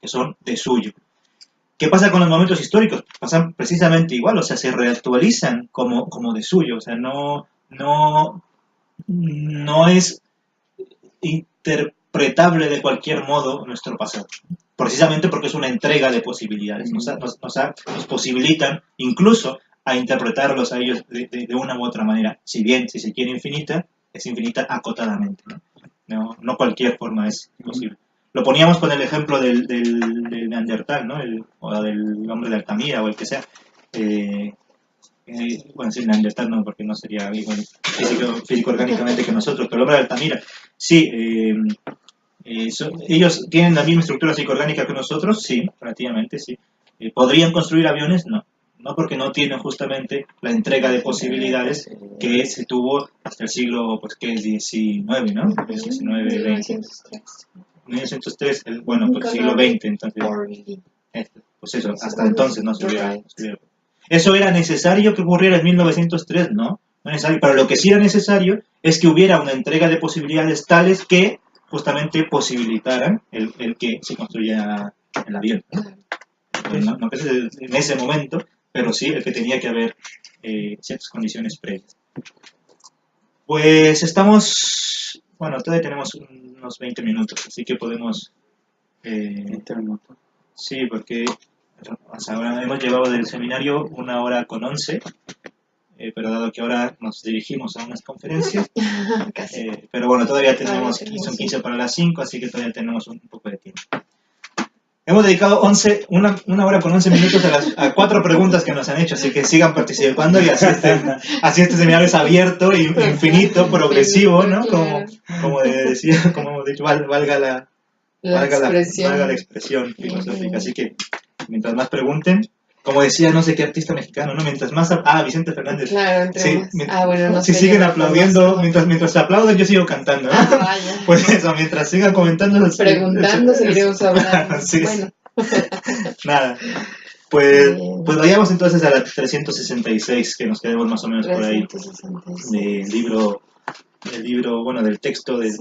son de suyo. ¿Qué pasa con los momentos históricos? Pasan precisamente igual, o sea, se reactualizan como de suyo, o sea, no es interpretable de cualquier modo nuestro pasado, precisamente porque es una entrega de posibilidades, nos posibilitan incluso a interpretarlos a ellos de una u otra manera, si bien, si se quiere infinita, es infinita acotadamente, no cualquier forma es posible. Lo poníamos con el ejemplo del Neandertal, ¿no? O del hombre de Altamira, o el que sea. Bueno, sí, Neandertal no, porque no sería físico orgánicamente que nosotros, pero el hombre de Altamira, sí, ellos tienen la misma estructura psicoorgánica que nosotros, sí, relativamente, sí. ¿Podrían construir aviones? No, porque no tienen justamente la entrega de posibilidades que se tuvo hasta el siglo, pues, que es 19, ¿no? 19, 20. 1903, pues siglo XX, entonces, pues eso, hasta entonces no se hubiera. ¿Eso era necesario que ocurriera en 1903? No es necesario, pero lo que sí era necesario es que hubiera una entrega de posibilidades tales que justamente posibilitaran el que se construya el avión. No que en ese momento, pero sí el que tenía que haber ciertas condiciones previas. Pues estamos, todavía tenemos unos 20 minutos, así que podemos... 20 minutos. Sí, porque hasta ahora hemos llevado del seminario 1h11, pero dado que ahora nos dirigimos a unas conferencias, pero bueno, todavía tenemos, son 15 para las 5, así que todavía tenemos un poco de tiempo. Hemos dedicado 1h11 minutos a 4 preguntas que nos han hecho, así que sigan participando y así este seminario es abierto, infinito, progresivo, ¿no? Como hemos dicho, valga la expresión filosófica. Así que mientras más pregunten, como decía no sé qué artista mexicano, ¿no? Mientras más... Vicente Fernández. Claro, si siguen aplaudiendo, mientras aplauden yo sigo cantando, ¿no? Vaya. Pues eso, mientras sigan comentando... Preguntando, seguiremos hablando. Sí. Bueno. Nada. Pues vayamos entonces a la 366, que nos quedemos más o menos por ahí. 366. Del libro, del texto del...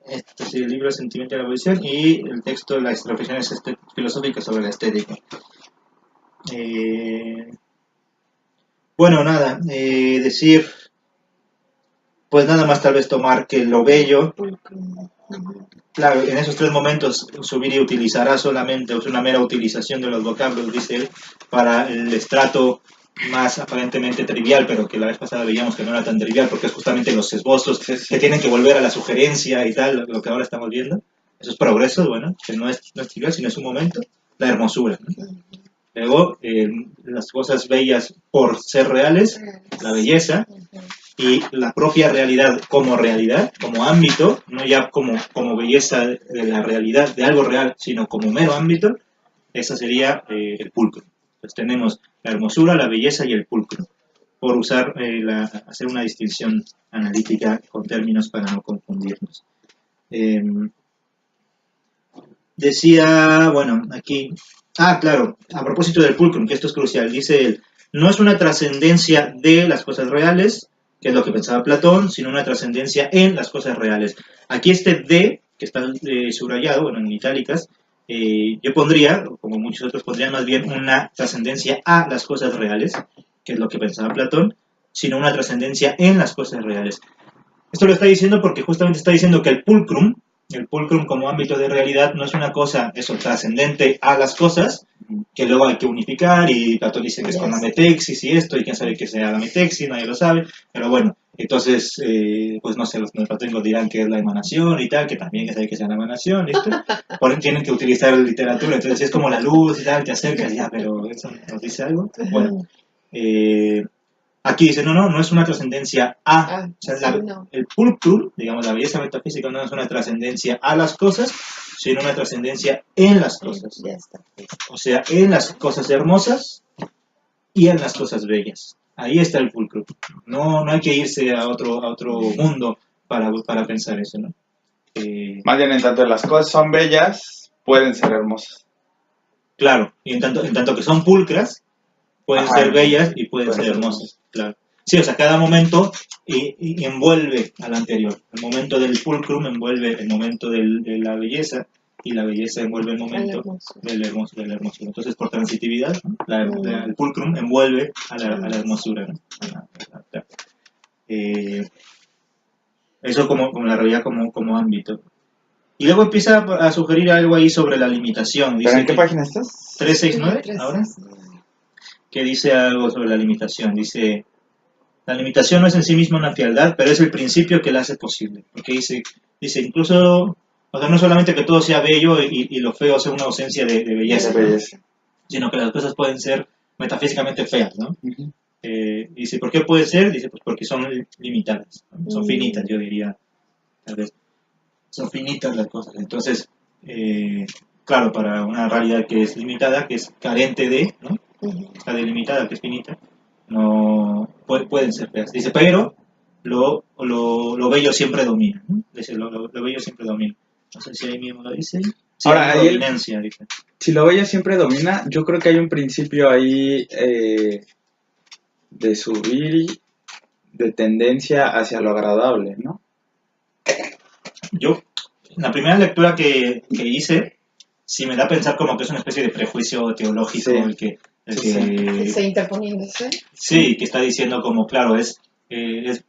Este es el libro Sentimiento de la Evolución y el texto de las reflexiones filosóficas sobre la estética. Decir, pues nada más tal vez tomar que lo bello, claro, en esos 3 momentos Zubiri utilizará solamente, es una mera utilización de los vocablos, dice él, para el estrato más aparentemente trivial, pero que la vez pasada veíamos que no era tan trivial, porque es justamente los esbozos que tienen que volver a la sugerencia y tal, lo que ahora estamos viendo. Eso es progreso, que no es trivial, sino es un momento, la hermosura, ¿no? Luego, las cosas bellas por ser reales, la belleza, y la propia realidad, como ámbito, no ya como belleza de la realidad, de algo real, sino como mero ámbito, eso sería el pulcro. Entonces tenemos la hermosura, la belleza y el pulcro, por usar, hacer una distinción analítica con términos para no confundirnos. Decía, bueno, aquí, claro, a propósito del pulcrum, que esto es crucial, dice él, no es una trascendencia de las cosas reales, que es lo que pensaba Platón, sino una trascendencia en las cosas reales. Aquí este de, que está subrayado, bueno, en itálicas, yo pondría, como muchos otros pondrían más bien, una trascendencia a las cosas reales, que es lo que pensaba Platón, sino una trascendencia en las cosas reales. Esto lo está diciendo porque justamente está diciendo que el pulcrum como ámbito de realidad no es una cosa, eso, trascendente a las cosas, que luego hay que unificar, y Platón dice que es con la metexis y esto, y quién sabe que sea la metexis, nadie lo sabe, pero bueno, entonces, pues no sé, los neoplatónicos dirán que es la emanación y tal, que también que sabe que sea la emanación, ¿listo? Por eso tienen que utilizar literatura, entonces si es como la luz y tal, te acercas, ya, pero ¿eso nos dice algo? Bueno, aquí dice, no es una trascendencia a, o sea, el pulcrum, digamos, la belleza metafísica no es una trascendencia a las cosas, sino una trascendencia en las cosas. Ya está. O sea, en las cosas hermosas y en las cosas bellas. Ahí está el pulcrum. No hay que irse a otro mundo para pensar eso, ¿no? Más bien, en tanto las cosas son bellas, pueden ser hermosas. Claro, y en tanto que son pulcras, pueden ser bellas y pueden ser hermosas, claro. Sí, o sea, cada momento envuelve al anterior. El momento del pulcrum envuelve el momento de la belleza, y la belleza envuelve el momento de la hermosura. Entonces, por transitividad, ¿no? El pulcrum envuelve a la hermosura, ¿no? Eso como la realidad como ámbito. Y luego empieza a sugerir algo ahí sobre la limitación. Dice, ¿pero en qué página estás? 369, ahora. Que dice algo sobre la limitación. Dice, la limitación no es en sí misma una fealdad, pero es el principio que la hace posible. Porque dice incluso, o sea, no solamente que todo sea bello y lo feo sea una ausencia de belleza, ¿no? Sino que las cosas pueden ser metafísicamente feas, ¿no? Dice, ¿por qué puede ser? Dice, pues porque son limitadas, ¿no? Son finitas, yo diría, tal vez. Son finitas las cosas. Entonces, claro, para una realidad que es limitada, que es carente de, ¿no? Está delimitada, que es finita, no pueden ser feas. Dice, pero lo bello siempre domina, ¿no? Dice, lo bello siempre domina. No sé si ahí mismo lo dice. Sí, ahora, dominancia, dice. Si lo bello siempre domina, yo creo que hay un principio ahí de subir, de tendencia hacia lo agradable, ¿no? Yo, la primera lectura que hice, sí me da a pensar como que es una especie de prejuicio teológico, sí. Que está interponiéndose. Sí, que está diciendo como, claro, es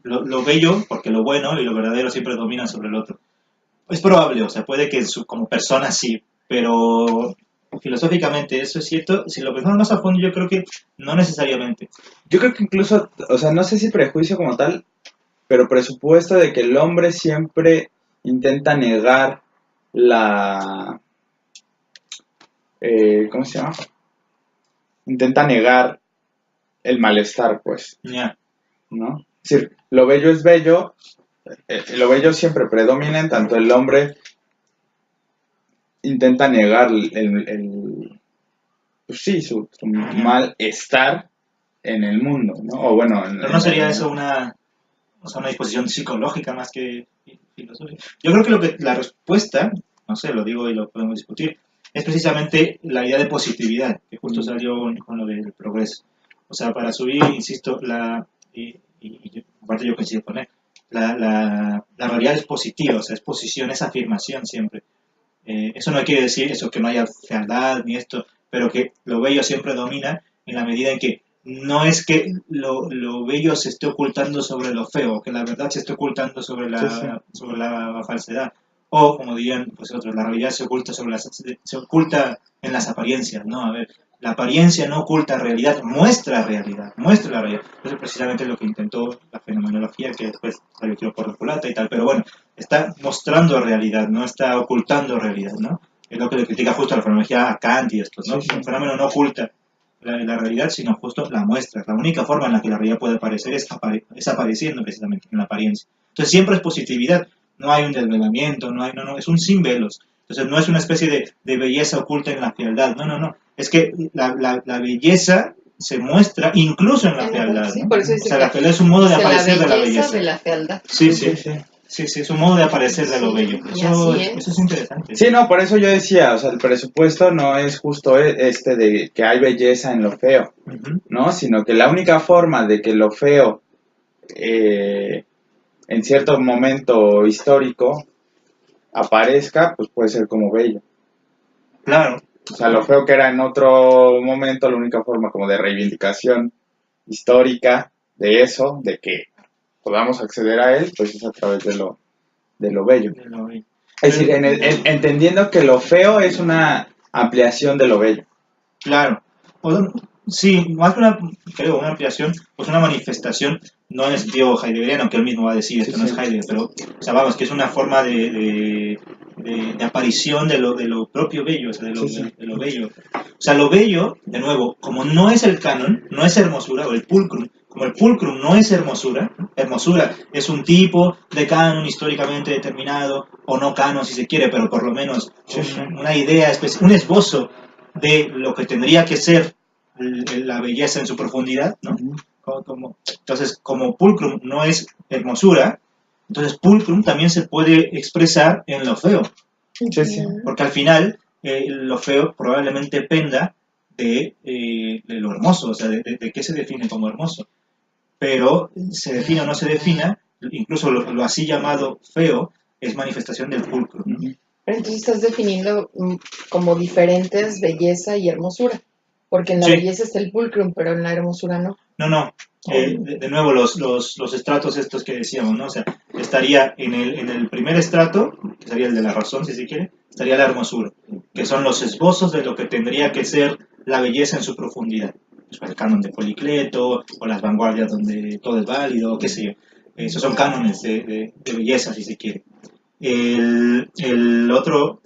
lo bello, porque lo bueno y lo verdadero siempre dominan sobre el otro. Es probable, o sea, puede que como persona sí, pero filosóficamente eso es cierto. Si lo pensamos más a fondo, yo creo que no necesariamente. Yo creo que incluso, o sea, no sé si prejuicio como tal, pero presupuesto de que el hombre siempre intenta negar la... ¿cómo se llama? Intenta negar el malestar, pues. Yeah. ¿No? Es decir, lo bello es bello, lo bello siempre predomina, en tanto el hombre intenta negar pues sí, su malestar en el mundo, ¿no? O bueno, pero no sería eso una disposición psicológica más que filosófica. Yo creo que la respuesta, no sé, lo digo y lo podemos discutir, es precisamente la idea de positividad, que justo salió con lo del progreso. O sea, para subir, insisto, aparte yo coincido con él, la realidad es positiva, o sea, es posición, es afirmación siempre. Eso no quiere decir eso, que no haya fealdad ni esto, pero que lo bello siempre domina en la medida en que no es que lo bello se esté ocultando sobre lo feo, que la verdad se esté ocultando sobre la falsedad. O, como dirían pues otros, la realidad se oculta se oculta en las apariencias, ¿no? A ver, la apariencia no oculta realidad, muestra la realidad. Eso es precisamente lo que intentó la fenomenología, que después salió por culata y tal, pero bueno, está mostrando realidad, no está ocultando realidad, ¿no? Es lo que le critica justo a la fenomenología a Kant y esto, ¿no? Un fenómeno no oculta la realidad, sino justo la muestra. La única forma en la que la realidad puede aparecer es apareciendo precisamente en la apariencia. Entonces siempre es positividad, no hay un desvelamiento, no, es un sin velos. Entonces no es una especie de belleza oculta en la fealdad, no, es que la belleza se muestra incluso en la fealdad. Sí, por eso dice o sea, la fealdad es un modo de aparecer de la belleza. De la fealdad. Sí, es un modo de aparecer de lo bello. Eso es interesante. Sí, no, por eso yo decía, o sea, el presupuesto no es justo de que hay belleza en lo feo, ¿no? Sino que la única forma de que lo feo en cierto momento histórico aparezca, pues puede ser como bello. Claro. O sea, lo feo que era en otro momento, la única forma como de reivindicación histórica de eso, de que podamos acceder a él, pues es a través de lo bello. Es decir, entendiendo que lo feo es una ampliación de lo bello. Claro. Sí, más que una ampliación, pues una manifestación, no en el sentido heideggeriano, que él mismo va a decir, esto no es Heidegger, pero, o sea, vamos, que es una forma de aparición de lo propio bello, o sea, de lo bello. O sea, lo bello, de nuevo, como no es el canon, no es hermosura, o el pulcrum, como el pulcrum no es hermosura es un tipo de canon históricamente determinado, o no canon si se quiere, pero por lo menos una idea, un esbozo de lo que tendría que ser la belleza en su profundidad, ¿no? Entonces, como pulcrum no es hermosura, entonces pulcrum también se puede expresar en lo feo. Porque al final lo feo probablemente penda de lo hermoso, o sea, de qué se define como hermoso. Pero se define o no se defina, incluso lo así llamado feo es manifestación del pulcrum, ¿no? Pero entonces estás definiendo como diferentes belleza y hermosura. Porque en la belleza está el pulcrum, pero en la hermosura no. No. De nuevo, los estratos estos que decíamos, ¿no? O sea, estaría en el primer estrato, que sería el de la razón, si se quiere, estaría la hermosura, que son los esbozos de lo que tendría que ser la belleza en su profundidad. Pues el canon de Policleto, o las vanguardias donde todo es válido, qué sé yo. Esos son cánones de belleza, si se quiere. El otro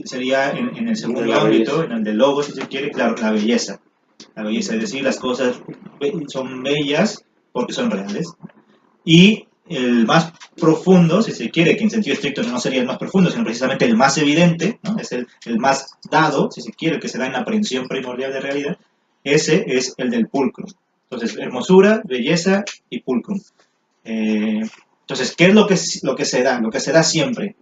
sería en el segundo ámbito, en el del logos, si se quiere, claro, la belleza. La belleza, es decir, las cosas son bellas porque son reales. Y el más profundo, si se quiere, que en sentido estricto no sería el más profundo, sino precisamente el más evidente, ¿no? Es el más dado, si se quiere, que se da en la aprehensión primordial de realidad, ese es el del pulcrum. Entonces, hermosura, belleza y pulcrum. Entonces, ¿qué es lo que se da? Lo que se da siempre.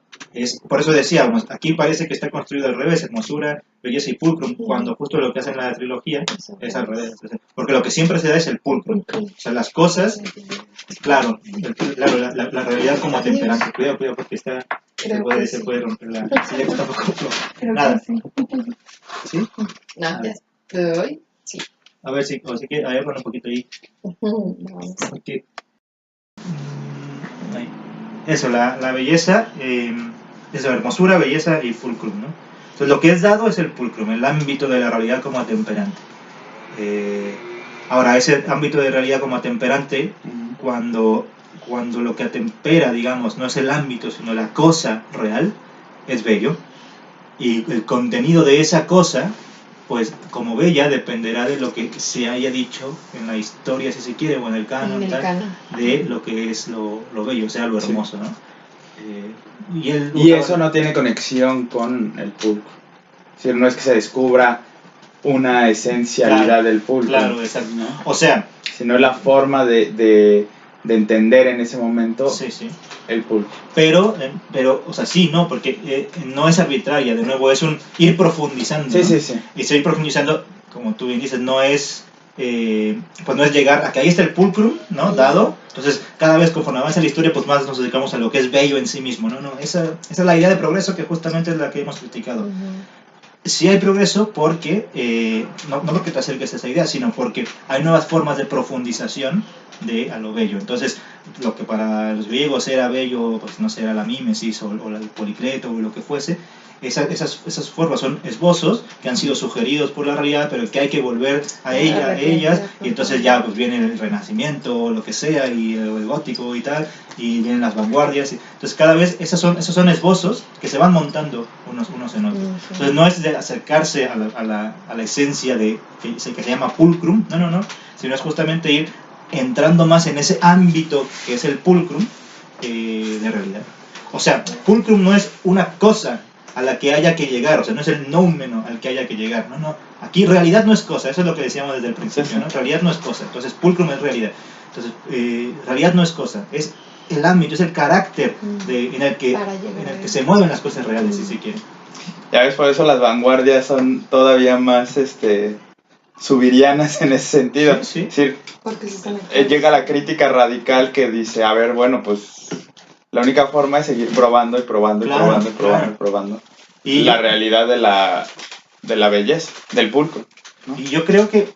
Por eso decíamos, aquí parece que está construido al revés, hermosura, belleza y pulcrum, cuando justo lo que hace en la trilogía es al revés. Porque lo que siempre se da es el pulcrum. O sea, las cosas, claro, la realidad como temperante. Cuidado, porque se puede romper la... Sí, ya está un poco nada. ¿Sí? Nada, ¿te doy? Sí. A ver si que, a ver, bueno, un poquito ahí. Porque, eso, la belleza, eso, hermosura, belleza y pulcrum, ¿no? Entonces lo que es dado es el pulcrum, el ámbito de la realidad como atemperante. Ahora, ese ámbito de realidad como atemperante, cuando lo que atempera, digamos, no es el ámbito, sino la cosa real, es bello. Y el contenido de esa cosa, pues como bella, dependerá de lo que se haya dicho en la historia, si se quiere, o en el canon, de lo que es lo bello, o sea, lo hermoso, ¿no? Y eso no tiene conexión con el pulcrum. Es decir, no es que se descubra una esencialidad del pulcrum. Claro, exacto. ¿No? O sea, sino la forma de entender en ese momento el pulcrum. Pero, o sea, sí, no, porque no es arbitraria, de nuevo, es un ir profundizando. Sí. Y seguir profundizando, como tú bien dices, no es pues no es llegar a que ahí está el pulcrum, ¿no? Dado. Entonces, cada vez conforme avanza la historia, pues más nos dedicamos a lo que es bello en sí mismo, ¿no? Esa es la idea de progreso que justamente es la que hemos criticado. Sí hay progreso porque, no porque te acerques a esa idea, sino porque hay nuevas formas de profundización a lo bello. Entonces, lo que para los griegos era bello, pues no sé, era la mímesis o el Policleto o lo que fuese. Esas formas son esbozos que han sido sugeridos por la realidad, pero que hay que volver a ellas, y entonces ya pues viene el Renacimiento o lo que sea, y el gótico y tal, y vienen las vanguardias. Entonces cada vez esos son esbozos que se van montando unos en otros. Entonces no es de acercarse a la esencia de que se llama pulcrum, no, sino es justamente ir entrando más en ese ámbito que es el pulcrum de realidad. O sea, pulcrum no es una cosa a la que haya que llegar, o sea, no es el noumeno al que haya que llegar, no, aquí realidad no es cosa, eso es lo que decíamos desde el principio, ¿no? Realidad no es cosa, entonces pulcrum es realidad, entonces realidad no es cosa, es el ámbito, es el carácter en el que se mueven las cosas reales, si se quiere. Ya ves, por eso las vanguardias son todavía más subirianas en ese sentido. Sí. Es decir, llega la crítica radical que dice, a ver, bueno, pues la única forma es seguir probando y probando y probando. Y la realidad de la belleza, del pulcro, ¿no? Y yo creo que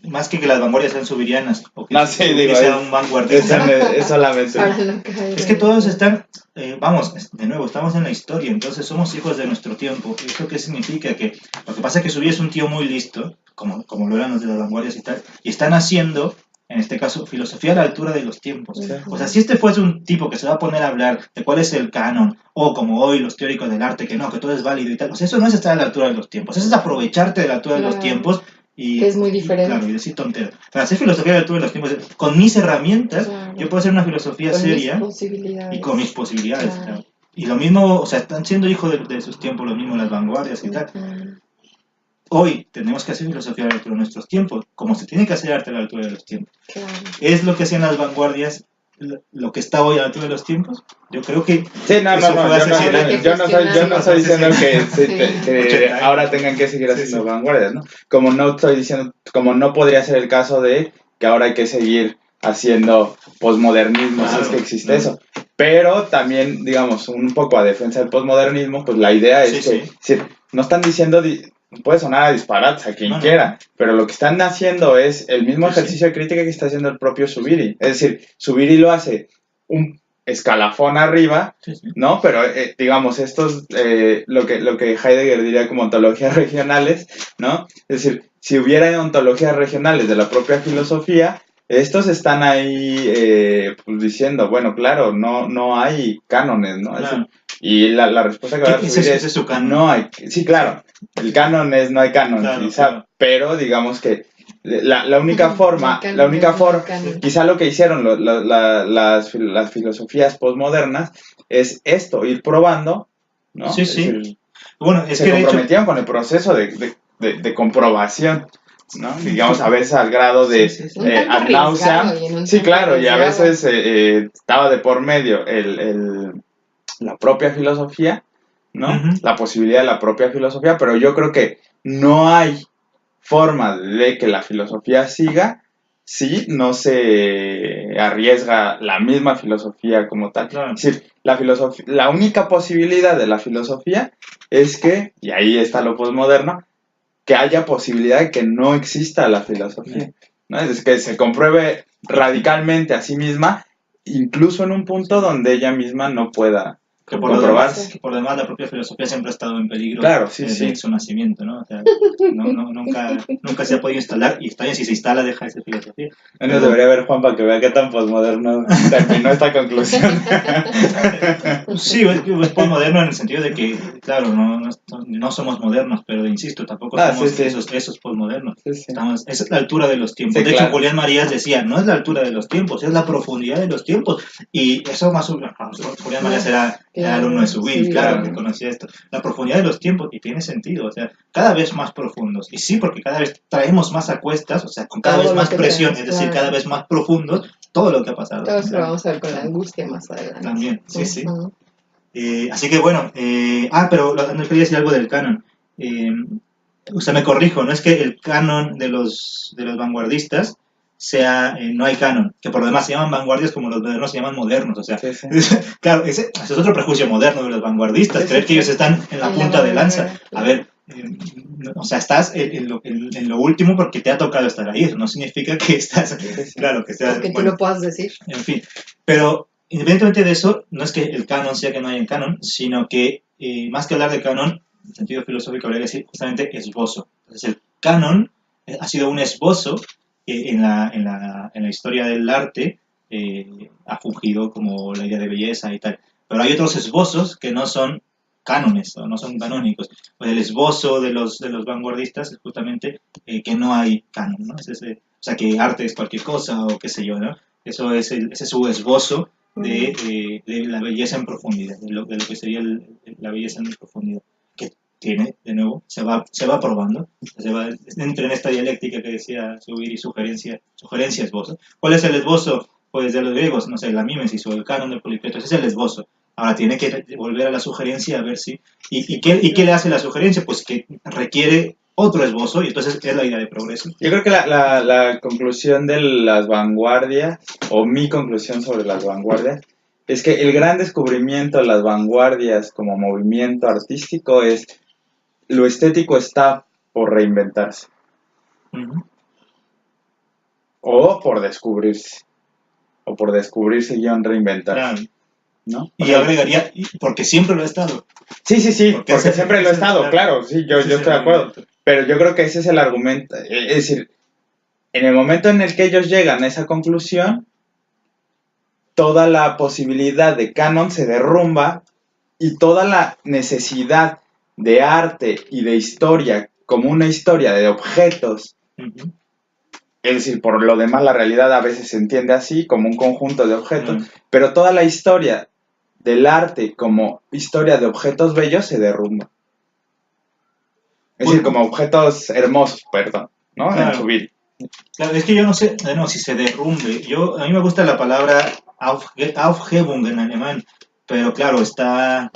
más que las vanguardias sean subirianas o que sean un vanguardista, es solamente. Es que todos están, vamos, de nuevo, estamos en la historia, entonces somos hijos de nuestro tiempo. ¿Y esto qué significa? Que lo que pasa es que Zubiri es un tío muy listo, como lo eran los de las vanguardias y tal, y están haciendo, en este caso, filosofía a la altura de los tiempos. O sea, si este fuese un tipo que se va a poner a hablar de cuál es el canon, o como hoy los teóricos del arte, que todo es válido y tal, o sea, eso no es estar a la altura de los tiempos, eso es aprovecharte de la altura de los tiempos. Y, es muy diferente. Claro, y decir tonteras. Para hacer filosofía a la altura de los tiempos, con mis herramientas, yo puedo hacer una filosofía seria y con mis posibilidades. Claro. Y lo mismo, o sea, están siendo hijos de sus tiempos, lo mismo las vanguardias y tal. Hoy tenemos que hacer filosofía a la altura de nuestros tiempos, como se tiene que hacer arte a la altura de los tiempos. Claro. ¿Es lo que hacían las vanguardias lo que está hoy a la altura de los tiempos? Yo creo que... Sí, no, yo no estoy diciendo que ahora tengan que seguir haciendo vanguardias, ¿no? Como no estoy diciendo, como no podría ser el caso de que ahora hay que seguir haciendo posmodernismo, si es que existe eso. Pero también, digamos, un poco a defensa del posmodernismo, pues la idea es que no están diciendo... Puede sonar a disparates a quien quiera, pero lo que están haciendo es el mismo ejercicio de crítica que está haciendo el propio Zubiri. Es decir, Zubiri lo hace un escalafón arriba, ¿no? Pero, digamos, esto es lo que Heidegger diría como ontologías regionales, ¿no? Es decir, si hubiera ontologías regionales de la propia filosofía, estos están ahí pues diciendo, bueno, claro, no hay cánones, ¿no? Claro. Es decir, y la respuesta que va a recibir es su canon. No hay. Sí, claro. El canon es no hay canon, claro, quizá, claro. Pero digamos que la única forma, quizá lo que hicieron las filosofías postmodernas es esto, ir probando, ¿no? Sí, es decir, bueno, es se que comprometían con el proceso de comprobación, ¿no? Digamos, a veces al grado de ad nauseam. Sí, claro, y a veces estaba de por medio la propia filosofía, ¿no? La posibilidad de la propia filosofía, pero yo creo que no hay forma de que la filosofía siga si no se arriesga la misma filosofía como tal. Claro. Es decir, la única posibilidad de la filosofía es que, y ahí está lo posmoderno, que haya posibilidad de que no exista la filosofía, ¿no? Es decir, que se compruebe radicalmente a sí misma, incluso en un punto donde ella misma no pueda comprobarse. Por lo demás, la propia filosofía siempre ha estado en peligro desde su nacimiento, ¿no? O sea, nunca se ha podido instalar, y está bien, si se instala deja de ser filosofía. Bueno, debería ver Juan para que vea qué tan posmoderno terminó esta conclusión. Sí, es posmoderno en el sentido de que, claro, no somos modernos, pero insisto, tampoco somos esos posmodernos. Esa es la altura de los tiempos. De hecho, Julián Marías decía, no es la altura de los tiempos, es la profundidad de los tiempos. Y eso más o menos, Julián Marías era alumno de Zubiri, claro, que conocía esto. La profundidad de los tiempos, y tiene sentido, o sea, cada vez más profundos. Y sí, porque cada vez traemos más a cuestas, o sea, con cada vez más presión, es decir, cada vez más profundos, todo lo que ha pasado. Todo eso lo vamos a ver con la angustia más adelante. También, sí. Así que bueno, pero no quería decir algo del canon. O sea, me corrijo, no es que el canon de los vanguardistas sea, no hay canon, que por lo demás se llaman vanguardias como los modernos se llaman modernos, o sea, claro, ese es otro prejuicio moderno de los vanguardistas, creer que ellos están en la punta de lanza. A ver, o sea, estás en lo último porque te ha tocado estar ahí. No significa que estás, claro, que estás... O que tú lo puedas decir. En fin, pero independientemente de eso, no es que el canon sea que no haya canon, sino que más que hablar de canon, en sentido filosófico habría que decir justamente esbozo. Entonces el canon ha sido un esbozo que en la historia del arte ha fungido como la idea de belleza y tal. Pero hay otros esbozos que no son cánones o no son canónicos. Pues el esbozo de los vanguardistas es justamente que no hay canon, ¿no? Es ese, o sea, que arte es cualquier cosa o qué sé yo, ¿no? Eso es ese es su esbozo de la belleza en profundidad, de lo que sería la belleza en profundidad, que tiene, de nuevo, se va probando, entra en esta dialéctica que decía Subir y sugerencia, esbozo. ¿Cuál es el esbozo? Pues de los griegos, no sé, la mímesis o el canon de Polipeto, ese es el esbozo. Ahora tiene que volver a la sugerencia a ver si... ¿Y qué le hace la sugerencia? Pues que requiere otro esbozo y entonces es la idea de progreso. Yo creo que la conclusión de las vanguardias, o mi conclusión sobre las vanguardias, es que el gran descubrimiento de las vanguardias como movimiento artístico es lo estético está por reinventarse. Uh-huh. O por descubrirse. O por descubrirse guión reinventarse. Claro. ¿No? Y agregaría, porque siempre lo ha estado. Sí, porque siempre lo ha estado, claro, sí, yo estoy de acuerdo. Pero yo creo que ese es el argumento. Es decir, en el momento en el que ellos llegan a esa conclusión, toda la posibilidad de canon se derrumba y toda la necesidad de arte y de historia como una historia de objetos. Uh-huh. Es decir, por lo demás la realidad a veces se entiende así, como un conjunto de objetos, pero toda la historia del arte como historia de objetos bellos se derrumba. Es decir, como objetos hermosos, perdón, ¿no? Claro. En su vida. Claro, es que yo no sé, si se derrumbe. A mí me gusta la palabra Aufhebung en alemán, pero claro, está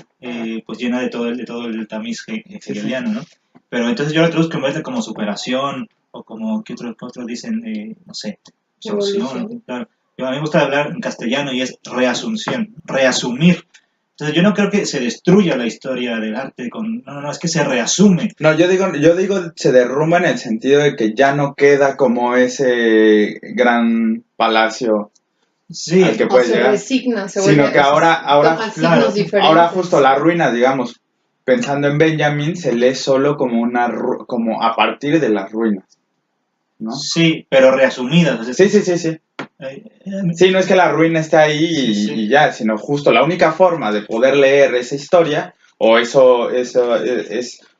pues llena de todo el tamiz hegeliano, ¿no? Pero entonces yo la traduzco como superación, o como, ¿qué otros dicen? No sé, absorción, claro. A mí me gusta hablar en castellano y es reasunción, reasumir. Entonces yo no creo que se destruya la historia del arte no, es que se reasume. No, yo digo se derrumba en el sentido de que ya no queda como ese gran palacio al que puede llegar. Resigna, sino que ahora justo la ruina, digamos, pensando en Benjamin, se lee solo como como a partir de las ruinas, ¿no? Sí, pero reasumidas. O sea, sí. Sí, no es que la ruina esté ahí y ya, sino justo la única forma de poder leer esa historia, o eso es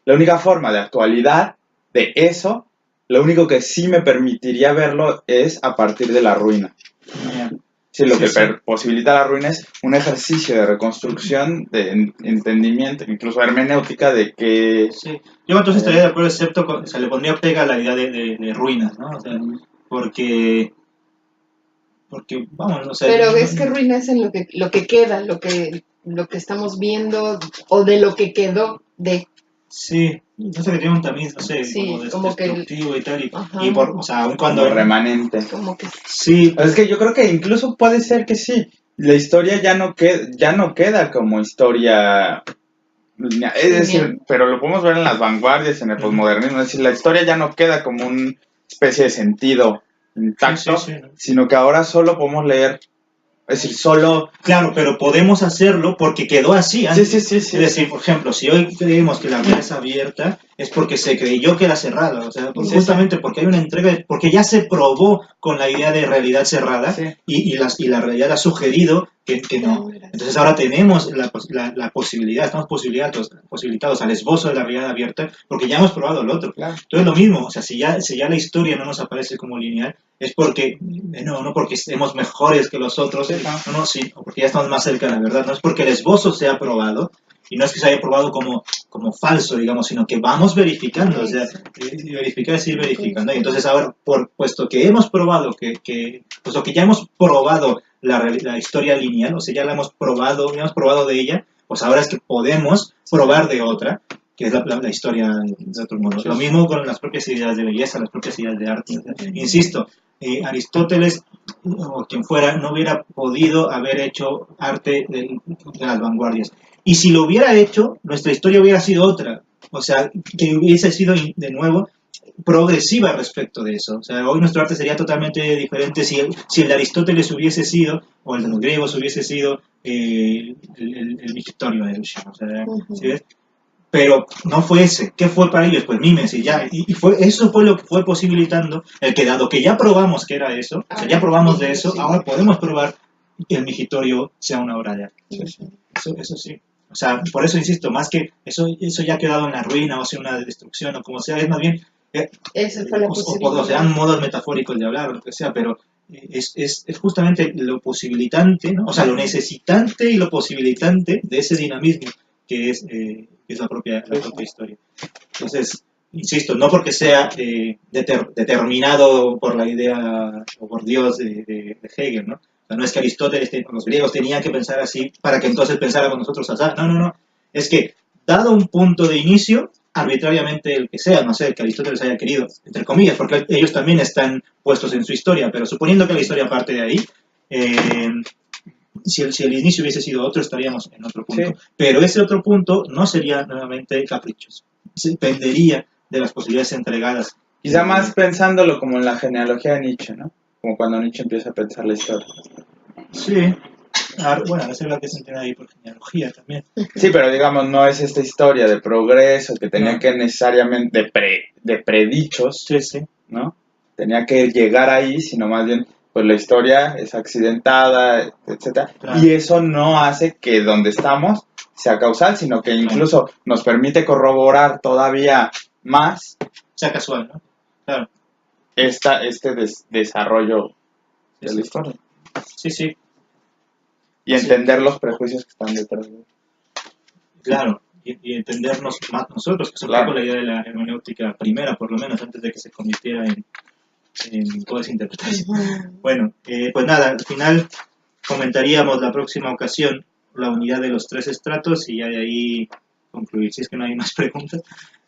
la única forma de actualidad de eso, lo único que sí me permitiría verlo es a partir de la ruina. Yeah. Sí, lo que posibilita la ruina es un ejercicio de reconstrucción, de entendimiento, incluso hermenéutica de que... Sí, yo entonces estaría de acuerdo, excepto, se le pondría pega a la idea de ruinas, ¿no? O sea, porque vamos, no sé. Pero es que ruina es en lo que queda, lo que estamos viendo, o de lo que quedó de... Sí, no sé, que tiene un tamiz, no sé, como destructivo y tal, o sea, aun cuando... Como remanente. Como que... Sí. Es que yo creo que incluso puede ser que sí, la historia ya no queda como historia... Es decir, pero lo podemos ver en las vanguardias, en el posmodernismo, es decir, la historia ya no queda como una especie de sentido intacto, sino que ahora solo podemos leer, es decir, solo... Claro, pero podemos hacerlo porque quedó así antes. Sí. Es decir, por ejemplo, si hoy creemos que la vía es abierta, es porque se creyó que era cerrada, o sea, justamente porque hay una entrega, porque ya se probó con la idea de realidad cerrada y la realidad ha sugerido que no. Entonces ahora tenemos la posibilidad, estamos posibilitados al esbozo de la realidad abierta porque ya hemos probado el otro. Claro. Entonces lo mismo, o sea, si ya la historia no nos aparece como lineal, es porque, no porque estemos mejores que los otros, o porque ya estamos más cerca de la verdad, no es porque el esbozo se ha probado, y no es que se haya probado como falso, digamos, sino que vamos verificando, o sea, verificar es ir verificando. Y entonces ahora, puesto que hemos probado, puesto que ya hemos probado la historia lineal, o sea, ya hemos probado de ella, pues ahora es que podemos probar de otra, que es la historia de otro modo. Lo mismo con las propias ideas de belleza, las propias ideas de arte. Insisto, Aristóteles o quien fuera no hubiera podido haber hecho arte de las vanguardias. Y si lo hubiera hecho, nuestra historia hubiera sido otra. o sea, que hubiese sido de nuevo progresiva respecto de eso. O sea, hoy nuestro arte sería totalmente diferente si el de Aristóteles hubiese sido, o el de los griegos hubiese sido el migitorio de Hiroshima. O sea, ¿sí ves? Pero no fue ese. ¿Qué fue para ellos? Pues Mimes y ya. Y eso fue lo que fue posibilitando el que, dado que ya probamos que era eso, o sea, ya probamos de eso, ahora podemos probar que el migitorio sea una obra de arte. Eso sí. O sea, por eso insisto, más que eso ya ha quedado en la ruina, o sea, una destrucción, o como sea, es más bien... Esa fue la posibilidad. O sean modos metafóricos de hablar, o lo que sea, pero es justamente lo posibilitante, ¿no? O sea, lo necesitante y lo posibilitante de ese dinamismo que es la propia historia. Entonces, insisto, no porque sea determinado por la idea o por Dios de Hegel, ¿no? O sea, no es que Aristóteles, los griegos tenían que pensar así para que entonces pensáramos nosotros así. No. Es que, dado un punto de inicio, arbitrariamente el que sea, no sé, el que Aristóteles haya querido, entre comillas, porque ellos también están puestos en su historia, pero suponiendo que la historia parte de ahí, si el inicio hubiese sido otro, estaríamos en otro punto. Sí. Pero ese otro punto no sería nuevamente caprichoso. Dependería de las posibilidades entregadas. Quizá más pensándolo como en la genealogía de Nietzsche, ¿no? Como cuando Nietzsche empieza a pensar la historia. Sí. Bueno, eso es lo que se entiende ahí por genealogía también. Sí, pero digamos, no es esta historia de progreso que tenía que necesariamente de predichos, sí. ¿no? Tenía que llegar ahí, sino más bien, pues la historia es accidentada, etcétera. Claro. Y eso no hace que donde estamos sea causal, sino que incluso nos permite corroborar todavía más. Sea casual, ¿no? Claro. Este desarrollo de la historia. Sí. Y entender los prejuicios que están detrás de él. Claro, y entendernos más nosotros, que es un poco la idea de la hermenéutica primera, por lo menos, antes de que se convirtiera en toda esa interpretación. Bueno, pues nada, al final comentaríamos la próxima ocasión la unidad de los tres estratos y ya de ahí concluir, si es que no hay más preguntas,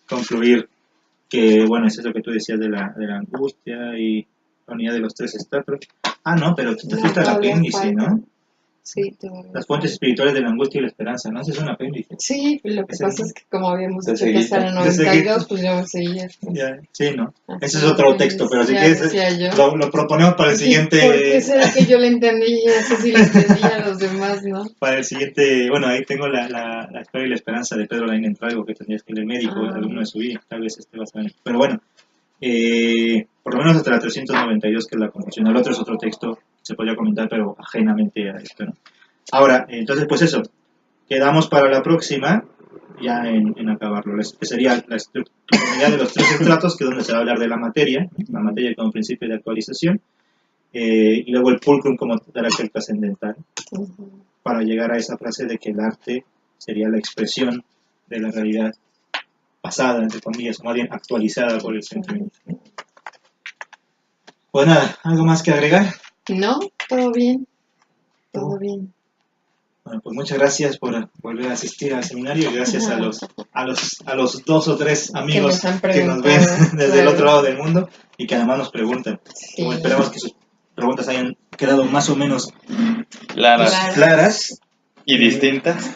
concluir que, bueno, es eso que tú decías de la angustia y la unidad de los tres estratos. No, pero tú te fuiste al apéndice, ¿no? Sí, las fuentes espirituales de la angustia y la esperanza, ¿no? Ese es un apéndice. Sí, lo que pasa es que como habíamos dicho que hasta el 92, pues yo me seguía. Sí, ¿no? Ese es otro texto, pero si quieres lo proponemos para el siguiente... Porque será que yo le entendí, eso sí le entendí a los demás, ¿no? Para el siguiente, bueno, ahí tengo la historia y la esperanza de Pedro Laín Entralgo, que tendrías que leer médico, alumno de su vida, tal vez vas a ver. Pero bueno, por lo menos hasta la 392, que es la conclusión. El otro es otro texto, se podría comentar, pero ajenamente a esto, ¿no? Ahora, entonces, pues eso, quedamos para la próxima, ya en acabarlo, que sería la estructura de los tres estratos, que es donde se va a hablar de la materia como principio de actualización, y luego el pulcrum como carácter trascendental, para llegar a esa frase de que el arte sería la expresión de la realidad pasada, entre comillas, o más bien actualizada por el sentimiento. Pues nada, ¿algo más que agregar? No, todo bien. Todo bien. Bueno, pues muchas gracias por volver a asistir al seminario y gracias a los 2 o 3 amigos que nos ven desde el otro lado del mundo y que además nos preguntan. Sí. Como esperamos que sus preguntas hayan quedado más o menos claras claras y distintas.